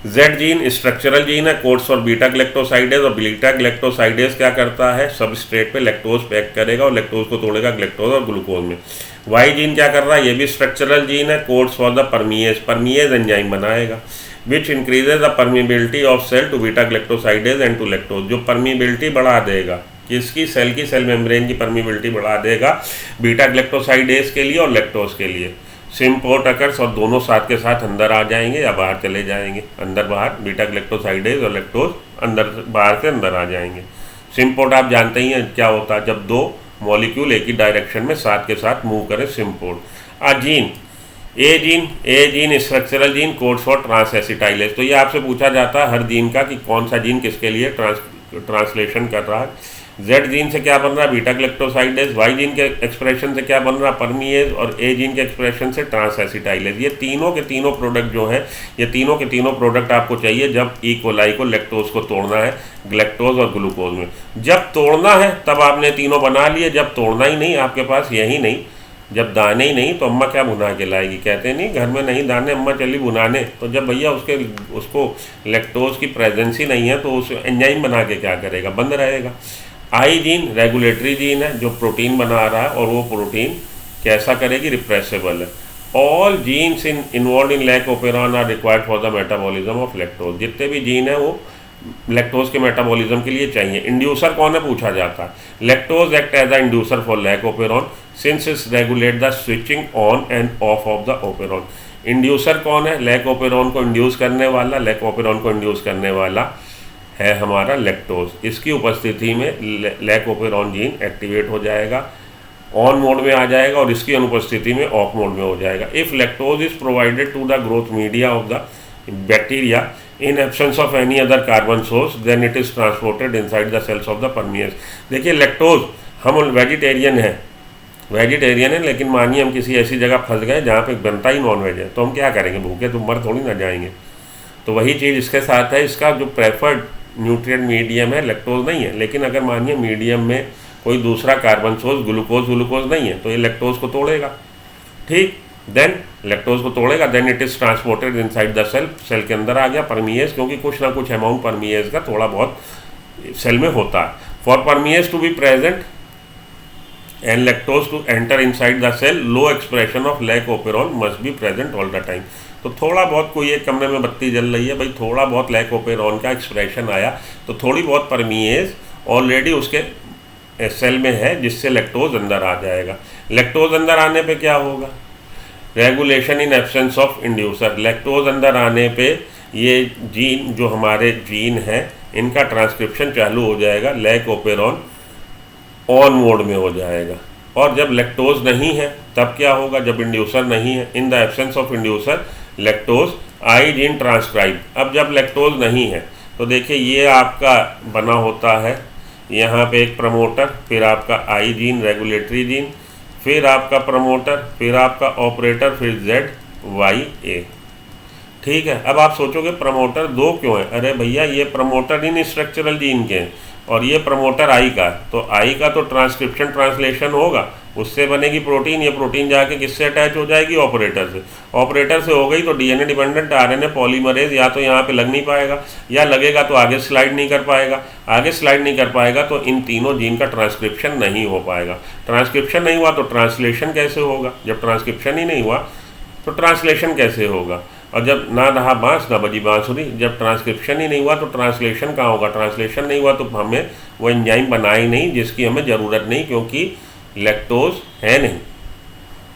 [SPEAKER 1] जेड जीन स्ट्रक्चरल जीन है, कोड्स फॉर बीटा ग्लैक्टोसाइडेज, और बीटा ग्लैक्टोसाइडेज क्या करता है, सबस्ट्रेट पे लैक्टोज पैक करेगा और लैक्टोज को तोड़ेगा ग्लैक्टोज और ग्लूकोज में। वाई जीन क्या कर रहा है, ये भी स्ट्रक्चरल जीन है, codes for the permease enzyme बनाएगा, which increases the permeability of cell to beta galactosidase and to lactose, जो परमिबिलिटी बढ़ा देगा, किसकी, सेल की, सेल मेम्ब्रेन की परमिबिलिटी बढ़ा देगा बीटा ग्लैक्टोसाइडेज के लिए और लैक्टोज के लिए। सिम्पोर्ट अकर्स, और दोनों साथ के साथ अंदर आ जाएंगे या बाहर चले जाएंगे, अंदर बाहर, बीटा ग्लैक्टोसाइडेज और लैक्टोज अंदर बाहर से अंदर आ जाएंगे। सिम्पोर्ट आप जानते ही हैं क्या होता है, जब 2 मॉलिक्यूल एक ही डायरेक्शन में साथ के साथ मूव करें, symport. Gene, A gene structural gene, codes for transacetylase. तो ये आपसे पूछा जाता है हर जीन का कि कौन सा जीन किसके लिए ट्रांसलेशन कर रहा है। जेड जीन से क्या बन रहा है, बीटा ग्लैक्टोसाइडेज, वाई जीन के एक्सप्रेशन से क्या बन रहा है, परमिएज, और ए जीन के एक्सप्रेशन से ट्रांस एसिटाइलेज। ये तीनों के तीनों प्रोडक्ट जो हैं, ये तीनों के तीनों प्रोडक्ट आपको चाहिए जब ई कोलाई को, लैक्टोज को तोड़ना है ग्लैक्टोज और ग्लूकोज में। जब तोड़ना है तब आपने तीनों बना लिए, जब तोड़ना ही नहीं, आपके पास यही नहीं, जब दाने ही नहीं, तो अम्मा क्या भुना के लाएगी, कहते नहीं घर में नहीं दाने, अम्मा चली भुनाने। तो जब भैया उसको लैक्टोज की प्रेजेंस ही नहीं है, तो उस एंजाइम बना के क्या करेगा, बंद रहेगा। आई जीन रेगुलेटरी जीन है, जो प्रोटीन बना रहा है, और वो प्रोटीन कैसा करेगी, रिप्रेसेबल है। All genes involve in lac operon are required for the metabolism of lactose. जितने भी जीन है वो लैक्टोज के मेटाबॉलिज्म के लिए चाहिए। इंड्यूसर कौन है पूछा जाता है, lactose act as a inducer for lac operon since its regulate the switching on and off of the operon. Inducer कौन है, लैक ओपेरॉन को इंड्यूस करने वाला, लैक ओपेरॉन को इंड्यूस करने वाला है हमारा लैक्टोज। इसकी उपस्थिति में लैक ओपेरॉन जीन एक्टिवेट हो जाएगा, ऑन मोड में आ जाएगा, और इसकी अनुपस्थिति में ऑफ मोड में हो जाएगा। If lactose is provided to the growth media of the bacteria in absence of any other carbon source then it is transported inside the cells of the permease. देखिए लैक्टोज, हम vegetarian हैं, लेकिन मानिए हम किसी ऐसी जगह फंस गए जहाँ पे बनता ही नॉनवेज है, तो हम क्या करेंगे, भूखे तो मर थोड़ी ना जाएंगे। तो वही चीज़ इसके साथ है, इसका जो प्रेफर्ड न्यूट्रिएंट मीडियम है लैक्टोज नहीं है, लेकिन अगर मानिए मीडियम में कोई दूसरा कार्बन सोर्स ग्लूकोज नहीं है, तो ये लैक्टोज को तोड़ेगा, ठीक, देन लैक्टोज को तोड़ेगा, then it is transported inside the cell, cell के अंदर आ गया परमिएज, क्योंकि कुछ ना कुछ अमाउंट परमिएज का थोड़ा बहुत सेल में होता है। For permease to be present and lactose to enter inside the cell, low expression of lac operon must be present all the time। तो थोड़ा बहुत, कोई एक कमरे में बत्ती जल रही है भाई, थोड़ा बहुत लैक ओपेरॉन का एक्सप्रेशन आया, तो थोड़ी बहुत परमिएज ऑलरेडी उसके सेल में है, जिससे लैक्टोज अंदर आ जाएगा। लैक्टोज अंदर आने पे क्या होगा, regulation in absence of inducer. Lactose अंदर आने पे ये जीन, जो हमारे जीन हैं, इनका ट्रांसक्रिप्शन चालू हो जाएगा, लैक ओपेरॉन ऑन मोड में हो जाएगा। और जब लैक्टोज नहीं है तब क्या होगा, जब इंड्यूसर नहीं है, in the absence of inducer lactose I gene transcribe. अब जब लैक्टोज नहीं है तो देखिए ये आपका बना होता है यहाँ पे एक प्रमोटर, फिर आपका आई जीन रेगुलेटरी जीन, फिर आपका प्रमोटर, फिर आपका ऑपरेटर, फिर जेड वाई ए, ठीक है। अब आप सोचोगे प्रमोटर 2 क्यों है, अरे भैया ये प्रमोटर इन स्ट्रक्चरल जीन के हैं और ये प्रमोटर आई का, तो आई का तो ट्रांसक्रिप्शन ट्रांसलेशन होगा, उससे बनेगी प्रोटीन। ये प्रोटीन जाके किससे अटैच हो जाएगी? ऑपरेटर से। ऑपरेटर से हो गई तो डीएनए डिपेंडेंट आरएनए पॉलीमरेज या तो यहाँ पे लग नहीं पाएगा, या लगेगा तो आगे स्लाइड नहीं कर पाएगा। आगे स्लाइड नहीं कर पाएगा तो इन तीनों जीन का ट्रांसक्रिप्शन नहीं हो पाएगा। ट्रांसक्रिप्शन नहीं हुआ तो ट्रांसलेशन कैसे होगा? जब ट्रांसक्रिप्शन ही नहीं हुआ तो ट्रांसलेशन कैसे होगा? और जब ना रहा बांस ना बजी बांसुरी, जब ट्रांसक्रिप्शन ही नहीं हुआ तो ट्रांसलेशन कहाँ होगा? ट्रांसलेशन नहीं हुआ तो हमें वो एंजाइम बनाई नहीं जिसकी हमें ज़रूरत नहीं, क्योंकि लैक्टोज है नहीं,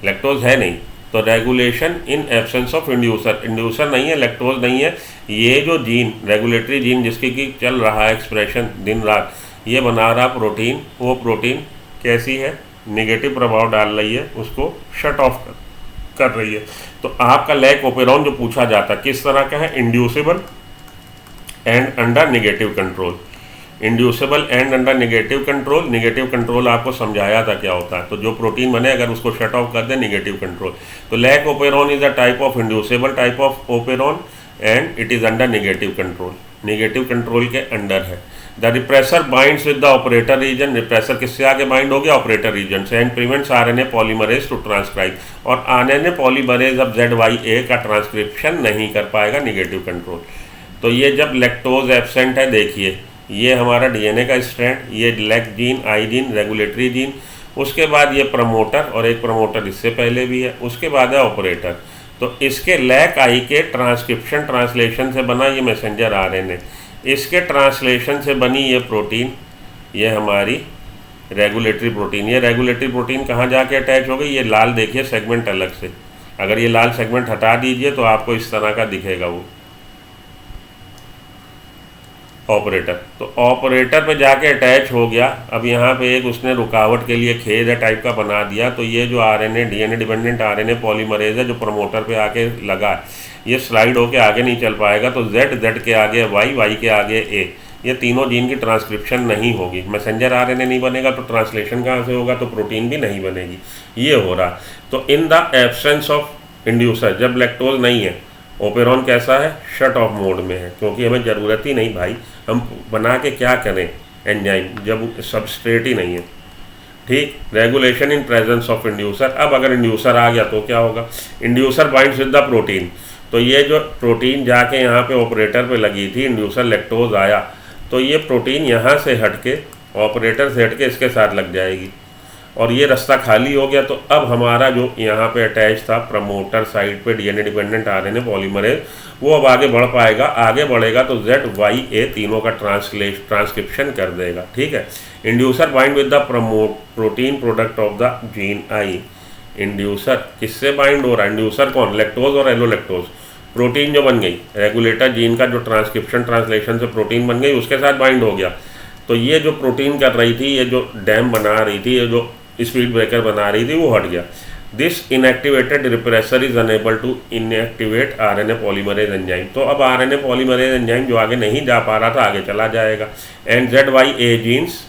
[SPEAKER 1] लैक्टोज है नहीं। तो regulation in absence of inducer, inducer नहीं है, लैक्टोज नहीं है। ये जो जीन, रेगुलेटरी जीन जिसकी कि चल रहा है एक्सप्रेशन दिन रात, ये बना रहा प्रोटीन, वो प्रोटीन कैसी है? नेगेटिव प्रभाव डाल रही है, उसको शट ऑफ कर रही है। तो आपका लैक ओपेरॉन जो पूछा जाता है किस तरह का है? Inducible and under negative control. Inducible and under negative control. Negative control आपको समझाया था क्या होता है। तो जो प्रोटीन बने अगर उसको शट ऑफ कर दे, नेगेटिव कंट्रोल। तो lac operon is a type of inducible type of operon and it is under negative control. Negative control के अंडर है। The repressor binds with the operator region. Repressor किससे आगे bind हो गया? Operator region से। And prevents RNA polymerase to transcribe. और RNA polymerase अब ZYA का ट्रांसक्रिप्शन नहीं कर पाएगा, नेगेटिव कंट्रोल। तो ये जब लैक्टोज एब्सेंट है, देखिए ये हमारा डीएनए का स्ट्रैंड, ये lac gene, I gene, regulatory gene, उसके बाद ये प्रमोटर और एक प्रमोटर इससे पहले भी है, उसके बाद है ऑपरेटर। तो इसके लैक आई के ट्रांसक्रिप्शन ट्रांसलेशन से बना ये मैसेंजर आरएनए, इसके ट्रांसलेशन से बनी ये प्रोटीन, ये हमारी रेगुलेटरी प्रोटीन। ये रेगुलेटरी प्रोटीन कहाँ जाके अटैच हो गई? ये लाल देखिए सेगमेंट अलग से, अगर ये लाल सेगमेंट हटा दीजिए तो आपको इस तरह का दिखेगा वो ऑपरेटर। तो ऑपरेटर पे जाके अटैच हो गया। अब यहाँ पे एक उसने रुकावट के लिए खेद टाइप का बना दिया। तो ये जो RNA, DNA dependent RNA polymerase है जो प्रमोटर पे आके लगा, ये स्लाइड होके आगे नहीं चल पाएगा। तो जेड के आगे वाई के आगे ए, ये तीनों जीन की ट्रांसक्रिप्शन नहीं होगी। मैसेंजर आरएनए नहीं बनेगा तो ट्रांसलेशन कहाँ से होगा? तो प्रोटीन भी नहीं बनेगी। ये हो रहा। तो in the absence of inducer, जब लैक्टोज नहीं है, ओपेरॉन कैसा है? शट ऑफ मोड में है, क्योंकि हमें ज़रूरत ही नहीं भाई, हम बना के क्या करें एंजाइम जब सबस्ट्रेट ही नहीं है। ठीक। Regulation in presence of inducer. अब अगर इंड्यूसर आ गया तो क्या होगा? Inducer binds with the protein. तो ये जो प्रोटीन जाके यहाँ पे ऑपरेटर पे लगी थी, इंड्यूसर लैक्टोज आया, तो ये प्रोटीन यहाँ से हट के, ऑपरेटर से हट के इसके साथ लग जाएगी और ये रास्ता खाली हो गया। तो अब हमारा जो यहाँ पे अटैच था प्रमोटर साइड पे डीएनए डिपेंडेंट आरएनए पॉलीमरेज, वो अब आगे बढ़ पाएगा। आगे बढ़ेगा तो ZYA तीनों का ट्रांसक्रिप्शन कर देगा। ठीक है। Inducer bind with the protein product of the gene I. Inducer किससे बाइंड हो रहा है? इंड्यूसर कौन? लैक्टोज और एलोलैक्टोज। प्रोटीन जो बन गई, रेगुलेटर जीन का जो ट्रांसक्रिप्शन ट्रांसलेशन से प्रोटीन बन गई, उसके साथ बाइंड हो गया। तो ये जो प्रोटीन कर रही थी, ये जो डैम बना रही थी, ये जो स्पीड ब्रेकर बना रही थी, वो हट गया। This inactivated repressor is unable to inactivate RNA polymerase enzyme. तो अब आरएनए पॉलीमरेज एंजाइम जो आगे नहीं जा पा रहा था, आगे चला जाएगा। And ZYA genes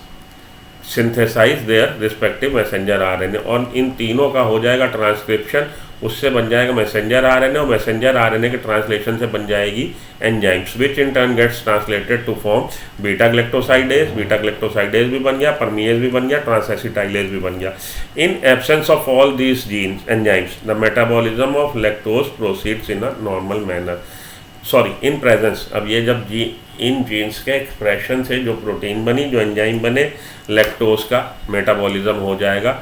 [SPEAKER 1] synthesise their respective messenger RNA, और इन तीनों का हो जाएगा ट्रांसक्रिप्शन, उससे बन जाएगा मैसेंजर आरएनए, और मैसेंजर आरएनए के ट्रांसलेशन से बन जाएगी enzymes, which in turn gets translated to form beta galactosidase. Beta galactosidase भी बन गया, परमीएज भी बन गया, ट्रांसएसिटाइलेज भी बन गया। इन absence of all these genes enzymes, the metabolism of lactose proceeds in a normal manner. Sorry, in presence. अब ये जब इन जीन्स के एक्सप्रेशन से जो प्रोटीन बनी, जो एंजाइम बने, लैक्टोज का मेटाबॉलिज्म हो जाएगा।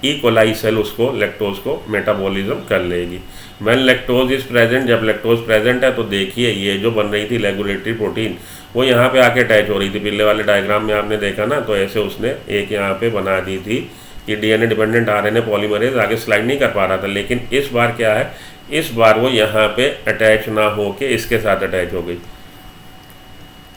[SPEAKER 1] ई कोलाई सेल उसको, लैक्टोज को मेटाबॉलिज्म कर लेगी। व्हेन लैक्टोज इज प्रेजेंट, जब लैक्टोज प्रेजेंट है तो देखिए ये जो बन रही थी रेगुलेटरी प्रोटीन, वो यहाँ पे आके अटैच हो रही थी। पिछले वाले डायग्राम में आपने देखा ना, तो ऐसे उसने एक यहाँ पे बना दी थी कि डीएनए डिपेंडेंट आरएनए पॉलीमरेज आगे स्लाइड नहीं कर पा रहा था। लेकिन इस बार क्या है, इस बार वो यहाँ पे अटैच ना होके इसके साथ अटैच हो गई।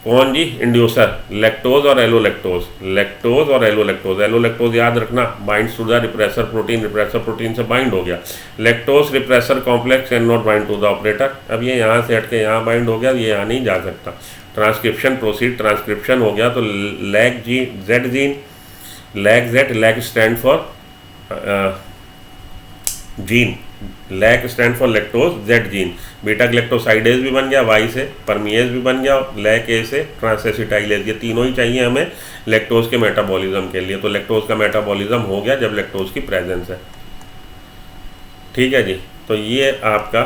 [SPEAKER 1] कौन जी? इंड्यूसर, लैक्टोज और एलोलैक्टोज। लैक्टोज और एलोलैक्टोज। एलोलैक्टोज याद रखना, binds to the repressor protein, repressor protein से बाइंड हो गया। Lactose repressor complex can not bind to the operator. अब ये यहाँ से हट के यहाँ बाइंड हो गया, ये यहाँ नहीं जा सकता। ट्रांसक्रिप्शन प्रोसीड, ट्रांसक्रिप्शन हो गया। तो lac gene, Z gene, lac Z, lac stand for gene, lac stand for lactose, Z gene, beta galactosidase भी बन गया, वाई से परमिएज भी बन गया, लैक ए से ट्रांसएसिटाइलेज, ये तीनों ही चाहिए हमें लैक्टोज के मेटाबॉलिज्म के लिए। तो लैक्टोज का मेटाबॉलिज्म हो गया जब लैक्टोज की प्रेजेंस है। ठीक है जी, तो ये आपका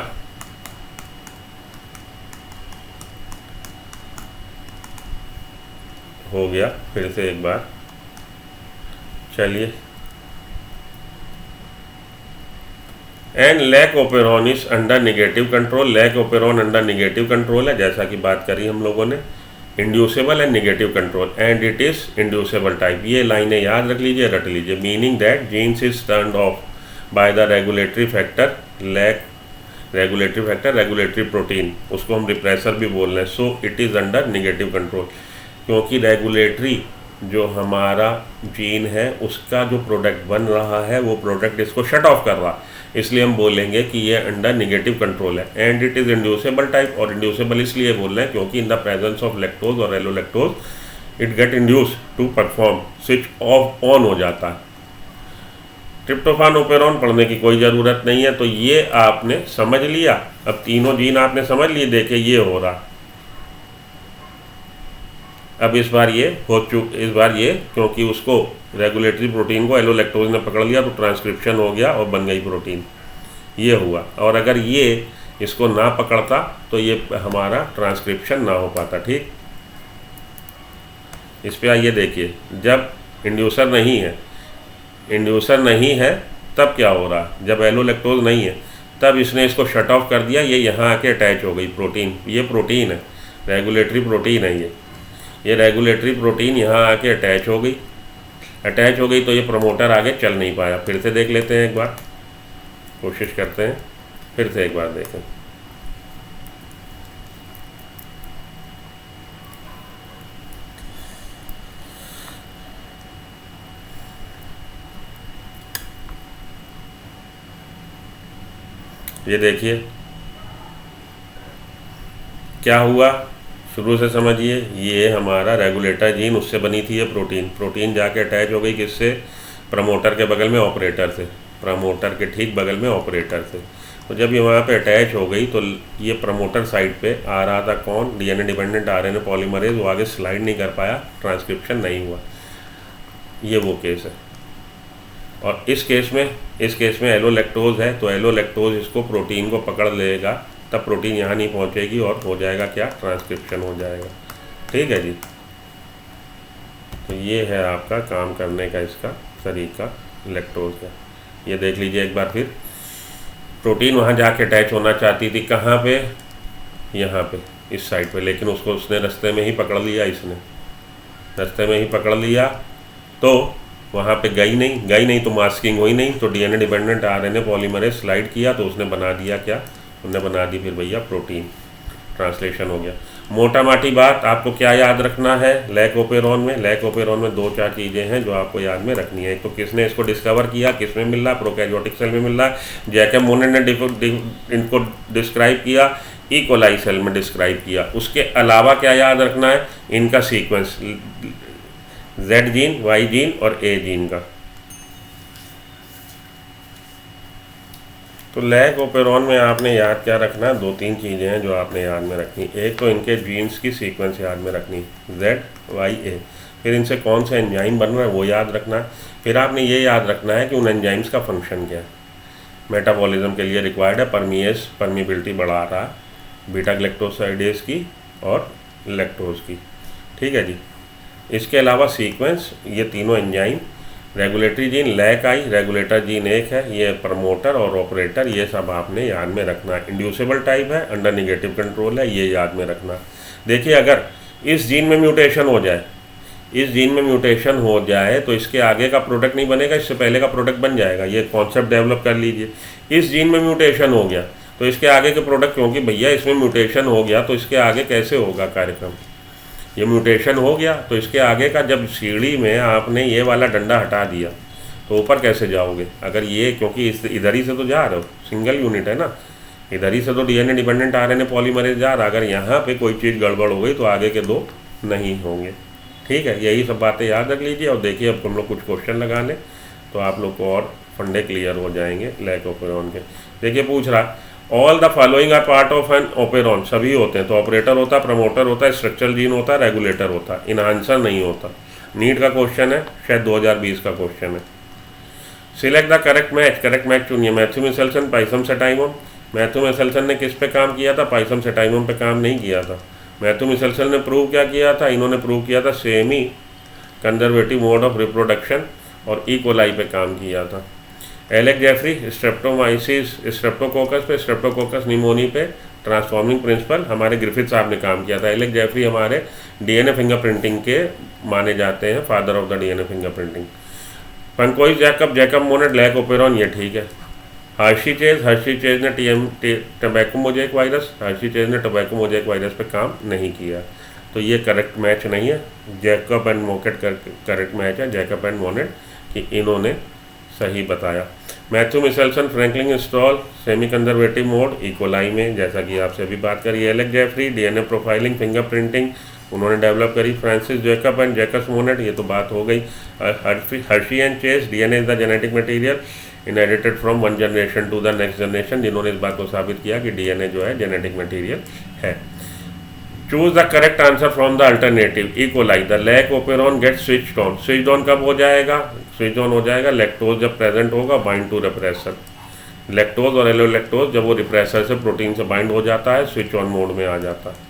[SPEAKER 1] हो गया। फिर से एक बार चलिए, and lac operon is under negative control, lac operon under negative control है, जैसा कि बात करी हम लोगों ने, inducible and negative control, and it is inducible type. ये लाइनें याद रख लीजिए, रट लीजिए। Meaning that genes is turned off by the regulatory factor, lac regulatory factor, regulatory protein, उसको हम रिप्रेसर भी बोल रहे हैं। So it is under negative control, क्योंकि रेगुलेटरी जो हमारा जीन है उसका जो प्रोडक्ट बन रहा है वो प्रोडक्ट इसको शट ऑफ कर रहा है, इसलिए हम बोलेंगे कि ये अंडर निगेटिव कंट्रोल है। And it is inducible type, और इंड्यूसेबल इसलिए बोल रहे हैं क्योंकि in the presence of lactose और allolactose it get induce to perform, switch off on हो जाता है। ट्रिप्टोफान ओपेरॉन पढ़ने की कोई ज़रूरत नहीं है। तो ये आपने समझ लिया, अब तीनों जीन आपने समझ लिए, देखे ये हो रहा। अब इस बार ये इस बार ये क्योंकि उसको रेगुलेटरी प्रोटीन को एलोलैक्टोज ने पकड़ लिया तो ट्रांसक्रिप्शन हो गया और बन गई प्रोटीन, ये हुआ। और अगर ये इसको ना पकड़ता तो ये हमारा ट्रांसक्रिप्शन ना हो पाता। ठीक, इस पे आइए देखिए, जब इंड्यूसर नहीं है तब क्या हो रहा, जब एलोलैक्टोज नहीं है तब इसने इसको शट ऑफ कर दिया, ये यहाँ आके अटैच हो गई प्रोटीन, ये प्रोटीन है, रेगुलेटरी प्रोटीन है ये रेगुलेटरी प्रोटीन यहाँ आके अटैच हो गई तो ये प्रमोटर आगे चल नहीं पाया। फिर से देख लेते हैं, एक बार कोशिश करते हैं, फिर से एक बार देखें। ये देखिए क्या हुआ, शुरू से समझिए। ये हमारा रेगुलेटर जीन, उससे बनी थी ये प्रोटीन जाके अटैच हो गई किससे, प्रमोटर के बगल में ऑपरेटर से, प्रमोटर के ठीक बगल में ऑपरेटर से। तो जब ये वहाँ पे अटैच हो गई तो ये प्रमोटर साइड पे आ रहा था कौन, डीएनए डिपेंडेंट आरएनए पॉलीमरेज, वो आगे स्लाइड नहीं कर पाया, ट्रांसक्रिप्शन नहीं हुआ, ये वो केस है। और इस केस में एलोलैक्टोज है तो एलोलैक्टोज इसको प्रोटीन को पकड़ लेगा, तब प्रोटीन यहाँ नहीं पहुँचेगी और हो जाएगा क्या, ट्रांसक्रिप्शन हो जाएगा। ठीक है जी, तो ये है आपका काम करने का इसका तरीका लैक्टोज का। ये देख लीजिए एक बार फिर, प्रोटीन वहाँ जाके अटैच होना चाहती थी, कहाँ पे, यहाँ पे इस साइड पे, लेकिन उसने रास्ते में ही पकड़ लिया, तो वहाँ पे गई नहीं तो मास्किंग हुई नहीं, तो DNA dependent RNA polymerase slide किया तो उसने बना दिया क्या, उन्होंने बना दी फिर भैया प्रोटीन, ट्रांसलेशन हो गया। मोटा माटी बात आपको क्या याद रखना है लैक ओपेरॉन में 2-4 चीज़ें हैं जो आपको याद में रखनी है। एक तो किसने इसको डिस्कवर किया, किस में मिल रहा है, प्रोकैरियोटिक सेल में मिल रहा है, जैकब मोनेट ने इनको डिस्क्राइब किया, ई कोलाई सेल में डिस्क्राइब किया। उसके अलावा क्या याद रखना है, इनका sequence, Z gene, Y gene और ए जीन का। तो लैक ओपेरॉन में आपने याद क्या रखना है, 2-3 चीज़ें हैं जो आपने याद में रखनी। एक तो इनके जीन्स की सीक्वेंस याद में रखनी, जेड वाई ए, फिर इनसे कौन सा एंजाइम बन रहा है वो याद रखना है। फिर आपने ये याद रखना है कि उन एंजाइम्स का फंक्शन क्या है, मेटाबॉलिज्म के लिए रिक्वायर्ड है, परमिएबिलिटी बढ़ा रहा है बीटा ग्लैक्टोसाइडेज की और लैक्टोज की। ठीक है जी, इसके अलावा सीक्वेंस, ये तीनों एंजाइम, रेगुलेटरी जीन लैक आई, रेगुलेटर जीन एक है, ये प्रमोटर और ऑपरेटर, ये सब आपने याद में रखना है। इंड्यूसेबल टाइप है, अंडर निगेटिव कंट्रोल है, ये याद में रखना। देखिए अगर इस जीन में म्यूटेशन हो जाए तो इसके आगे का प्रोडक्ट नहीं बनेगा, इससे पहले का प्रोडक्ट बन जाएगा। ये कॉन्सेप्ट डेवलप कर लीजिए। इस जीन में म्यूटेशन हो गया तो इसके आगे के प्रोडक्ट, क्योंकि भैया इसमें म्यूटेशन हो गया तो इसके आगे कैसे होगा कार्यक्रम, ये म्यूटेशन हो गया तो इसके आगे का, जब सीढ़ी में आपने ये वाला डंडा हटा दिया तो ऊपर कैसे जाओगे, अगर ये, क्योंकि इधर ही से तो जा रहे हो, सिंगल यूनिट है ना, इधर ही से तो डीएनए डिपेंडेंट आरएनए पॉलीमरेज जा रहा, अगर यहाँ पे कोई चीज़ गड़बड़ हो गई तो आगे के 2 नहीं होंगे। ठीक है, यही सब बातें याद रख लीजिए। और देखिए अब हम लोग कुछ क्वेश्चन लगा लें तो आप लोग को और फंडे क्लियर हो जाएंगे लैक ओपेरॉन के। देखिए पूछ रहा all the following are part of an operon, सभी होते हैं। तो ऑपरेटर होता है, प्रमोटर होता है, स्ट्रक्चरल जीन होता है, रेगुलेटर होता है, इनहांसर नहीं होता। नीट का क्वेश्चन है, शायद 2020 का क्वेश्चन है। Select the correct match, correct match चुनिए। Matthew Meselson, Pisum sativum. Matthew Meselson ने किस पे काम किया था? पाइसम सेटाइमम पे काम नहीं किया था। मैथ्यू मिशेल्सन ने प्रूव क्या किया था? इन्होंने प्रूव किया था semi conservative mode of reproduction और ई कोलाई पे काम किया था। एलेक जेफरी स्ट्रेप्टोमाइसिस स्ट्रेप्टोकोकस पे, स्ट्रेप्टोकोकस निमोनी पे ट्रांसफॉर्मिंग प्रिंसिपल हमारे ग्रिफिथ साहब ने काम किया था। एलेक जेफरी हमारे डीएनए फिंगरप्रिंटिंग के माने जाते हैं, father of the DNA fingerprinting. Francois Jacob, Jacob Monod, lac operon, ये ठीक है। हर्शी चेज ने tobacco mosaic virus, Hershey Chase ने टोबैको मोज़ेक वायरस पे काम नहीं किया, तो ये करेक्ट मैच नहीं है। Jacob and Monod correct match है, जैकब एंड मोनेट, कि इन्होंने सही बताया। Matthew Meselson, Franklin Stahl, semi conservative mode E coli में, जैसा कि आपसे अभी बात करी। Alec Jeffrey, DNA profiling fingerprinting उन्होंने डेवलप करी। Francis Jacob and Jacques Monod, ये तो बात हो गई। Hershey and Chase, DNA is the genetic material inherited from one generation to the next generation, जिन्होंने इस बात को साबित किया कि डीएनए जो है जेनेटिक मटेरियल है। Choose the correct answer from the alternative. E coli, the lac operon get switched on. Switched on कब हो जाएगा? स्विच ऑन हो जाएगा लैक्टोज जब प्रेजेंट होगा, बाइंड टू रिप्रेसर। लैक्टोज और एलोलैक्टोज जब वो रिप्रेसर से प्रोटीन से बाइंड हो जाता है, स्विच ऑन मोड में आ जाता है।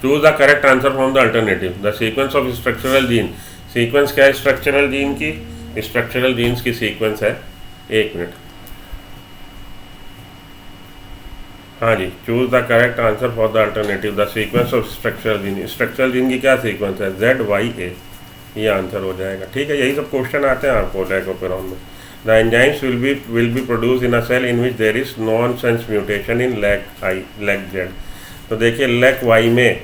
[SPEAKER 1] Choose the correct answer from the alternative. The sequence of structural gene, sequence क्या है स्ट्रक्चरल जीन की? स्ट्रक्चरल जीन्स की सीक्वेंस है, एक मिनट, हाँ जी। Choose the correct answer for the alternative. The sequence of structural gene, structural gene की क्या सीक्वेंस है? ZYA, ये आंसर हो जाएगा। ठीक है, यही सब क्वेश्चन आते हैं आपको लैक ओपेरॉन में। The enzymes will be produce in a cell in which there is nonsense mutation in lac Z। तो देखिए लैक Y में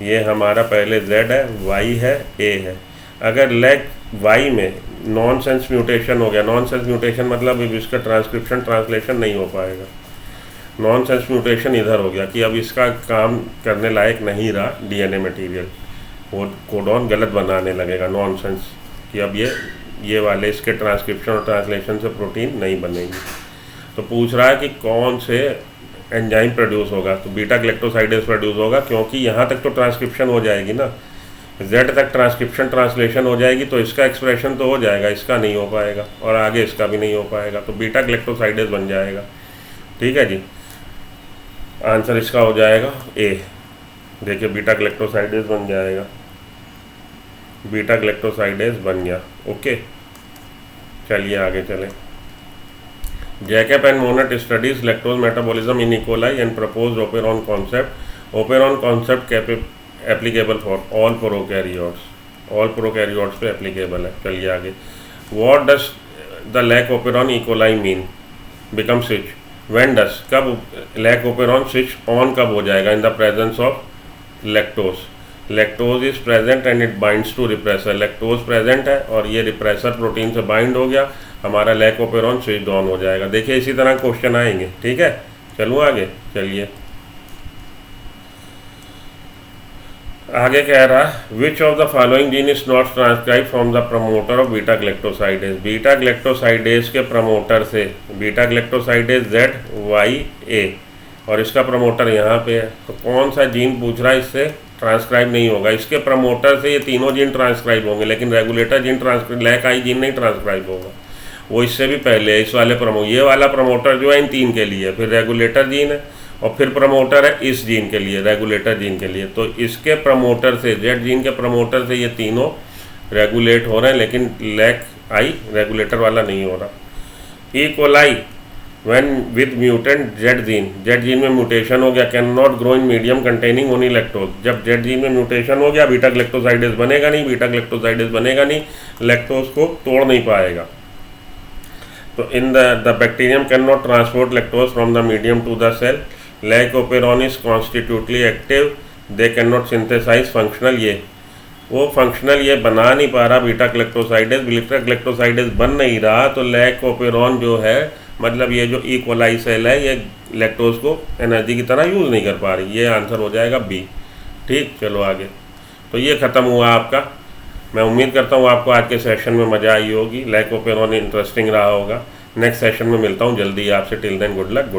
[SPEAKER 1] ये हमारा पहले Z है, Y है, A है। अगर लैक Y में नॉनसेंस म्यूटेशन हो गया, नॉनसेंस म्यूटेशन मतलब इसका ट्रांसक्रिप्शन ट्रांसलेशन नहीं हो पाएगा। नॉनसेंस म्यूटेशन इधर हो गया कि अब इसका काम करने लायक नहीं रहा डीएनए मटेरियल, वो कोडॉन गलत बनाने लगेगा नॉनसेंस, कि अब ये वाले इसके ट्रांसक्रिप्शन और ट्रांसलेशन से प्रोटीन नहीं बनेगी। तो पूछ रहा है कि कौन से एंजाइम प्रोड्यूस होगा? तो बीटा ग्लैक्टोसाइडेज प्रोड्यूस होगा, क्योंकि यहाँ तक तो ट्रांसक्रिप्शन हो जाएगी ना, Z तक ट्रांसक्रिप्शन ट्रांसलेशन हो जाएगी, तो इसका एक्सप्रेशन तो हो जाएगा, इसका नहीं हो पाएगा, और आगे इसका भी नहीं हो पाएगा, तो बीटा ग्लैक्टोसाइडेज बन जाएगा। ठीक है जी, आंसर इसका हो जाएगा A। देखिए बीटा ग्लैक्टोसाइडेज बन जाएगा, बीटा ग्लैक्टोसाइडेज बन गया। ओके, चलिए आगे चलें। Jacob and Monod studies lactose metabolism in E coli and propose operon concept. Operon concept applicable for all prokaryotes, all prokaryotes पे एप्लीकेबल है। चलिए आगे। What does the lac operon E coli mean become switch? When does, कब lac operon switch on कब हो जाएगा? In the presence of lactose. Lactose is present and it binds to repressor. Lactose present है और ये repressor protein से bind हो गया, हमारा लैक ओपेरॉन स्विच ऑन हो जाएगा। देखिए इसी तरह क्वेश्चन आएंगे। ठीक है, चलूँ आगे। चलिए आगे कह रहा है which of the following gene is not transcribe from the promoter of beta galactosidase. Beta galactosidase के प्रमोटर से, बीटा ग्लैक्टोसाइडेज ZYA, और इसका प्रमोटर यहाँ पे है, तो कौन सा जीन पूछ रहा है इससे ट्रांसक्राइब नहीं होगा? इसके प्रमोटर से ये तीनों जीन ट्रांसक्राइब होंगे, लेकिन regulator gene lac I gene नहीं ट्रांसक्राइब होगा, वो इससे भी पहले है। इस वाले ये वाला प्रमोटर जो है इन तीन के लिए, फिर रेगुलेटर जीन है और फिर प्रमोटर है इस जीन के लिए, रेगुलेटर जीन के लिए। तो इसके प्रमोटर से, Z जीन के प्रमोटर से ये तीनों रेगुलेट हो रहे हैं, लेकिन लैक आई रेगुलेटर वाला नहीं हो रहा। E coli when with mutant Z gene में म्यूटेशन हो गया, can not grow in medium containing only lactose. जब Z जीन में म्यूटेशन हो गया, बीटा ग्लैक्टोसाइडेज बनेगा नहीं, बीटा ग्लैक्टोसाइडेज बनेगा नहीं, लैक्टोज को तोड़ नहीं पाएगा। तो in the bacterium can not transport lactose from the medium to the cell. Lac operon is constitutively active, they can not synthesize functional. ये वो फंक्शनल ये बना नहीं पा रहा बीटा ग्लैक्टोसाइडेज, बीटा ग्लैक्टोसाइडेज बन नहीं रहा, तो लैक ओपेरॉन जो है, मतलब ये जो ई कोलाई सेल है, ये लैक्टोज को एनर्जी की तरह यूज़ नहीं कर पा रही। ये आंसर हो जाएगा B। ठीक, चलो आगे। तो ये ख़त्म हुआ आपका मैं उम्मीद करता हूँ आपको आज के सेशन में मज़ा आई होगी, लैक ओपिनियन इंटरेस्टिंग रहा होगा। नेक्स्ट सेशन में मिलता हूँ जल्दी आपसे। Till then good luck.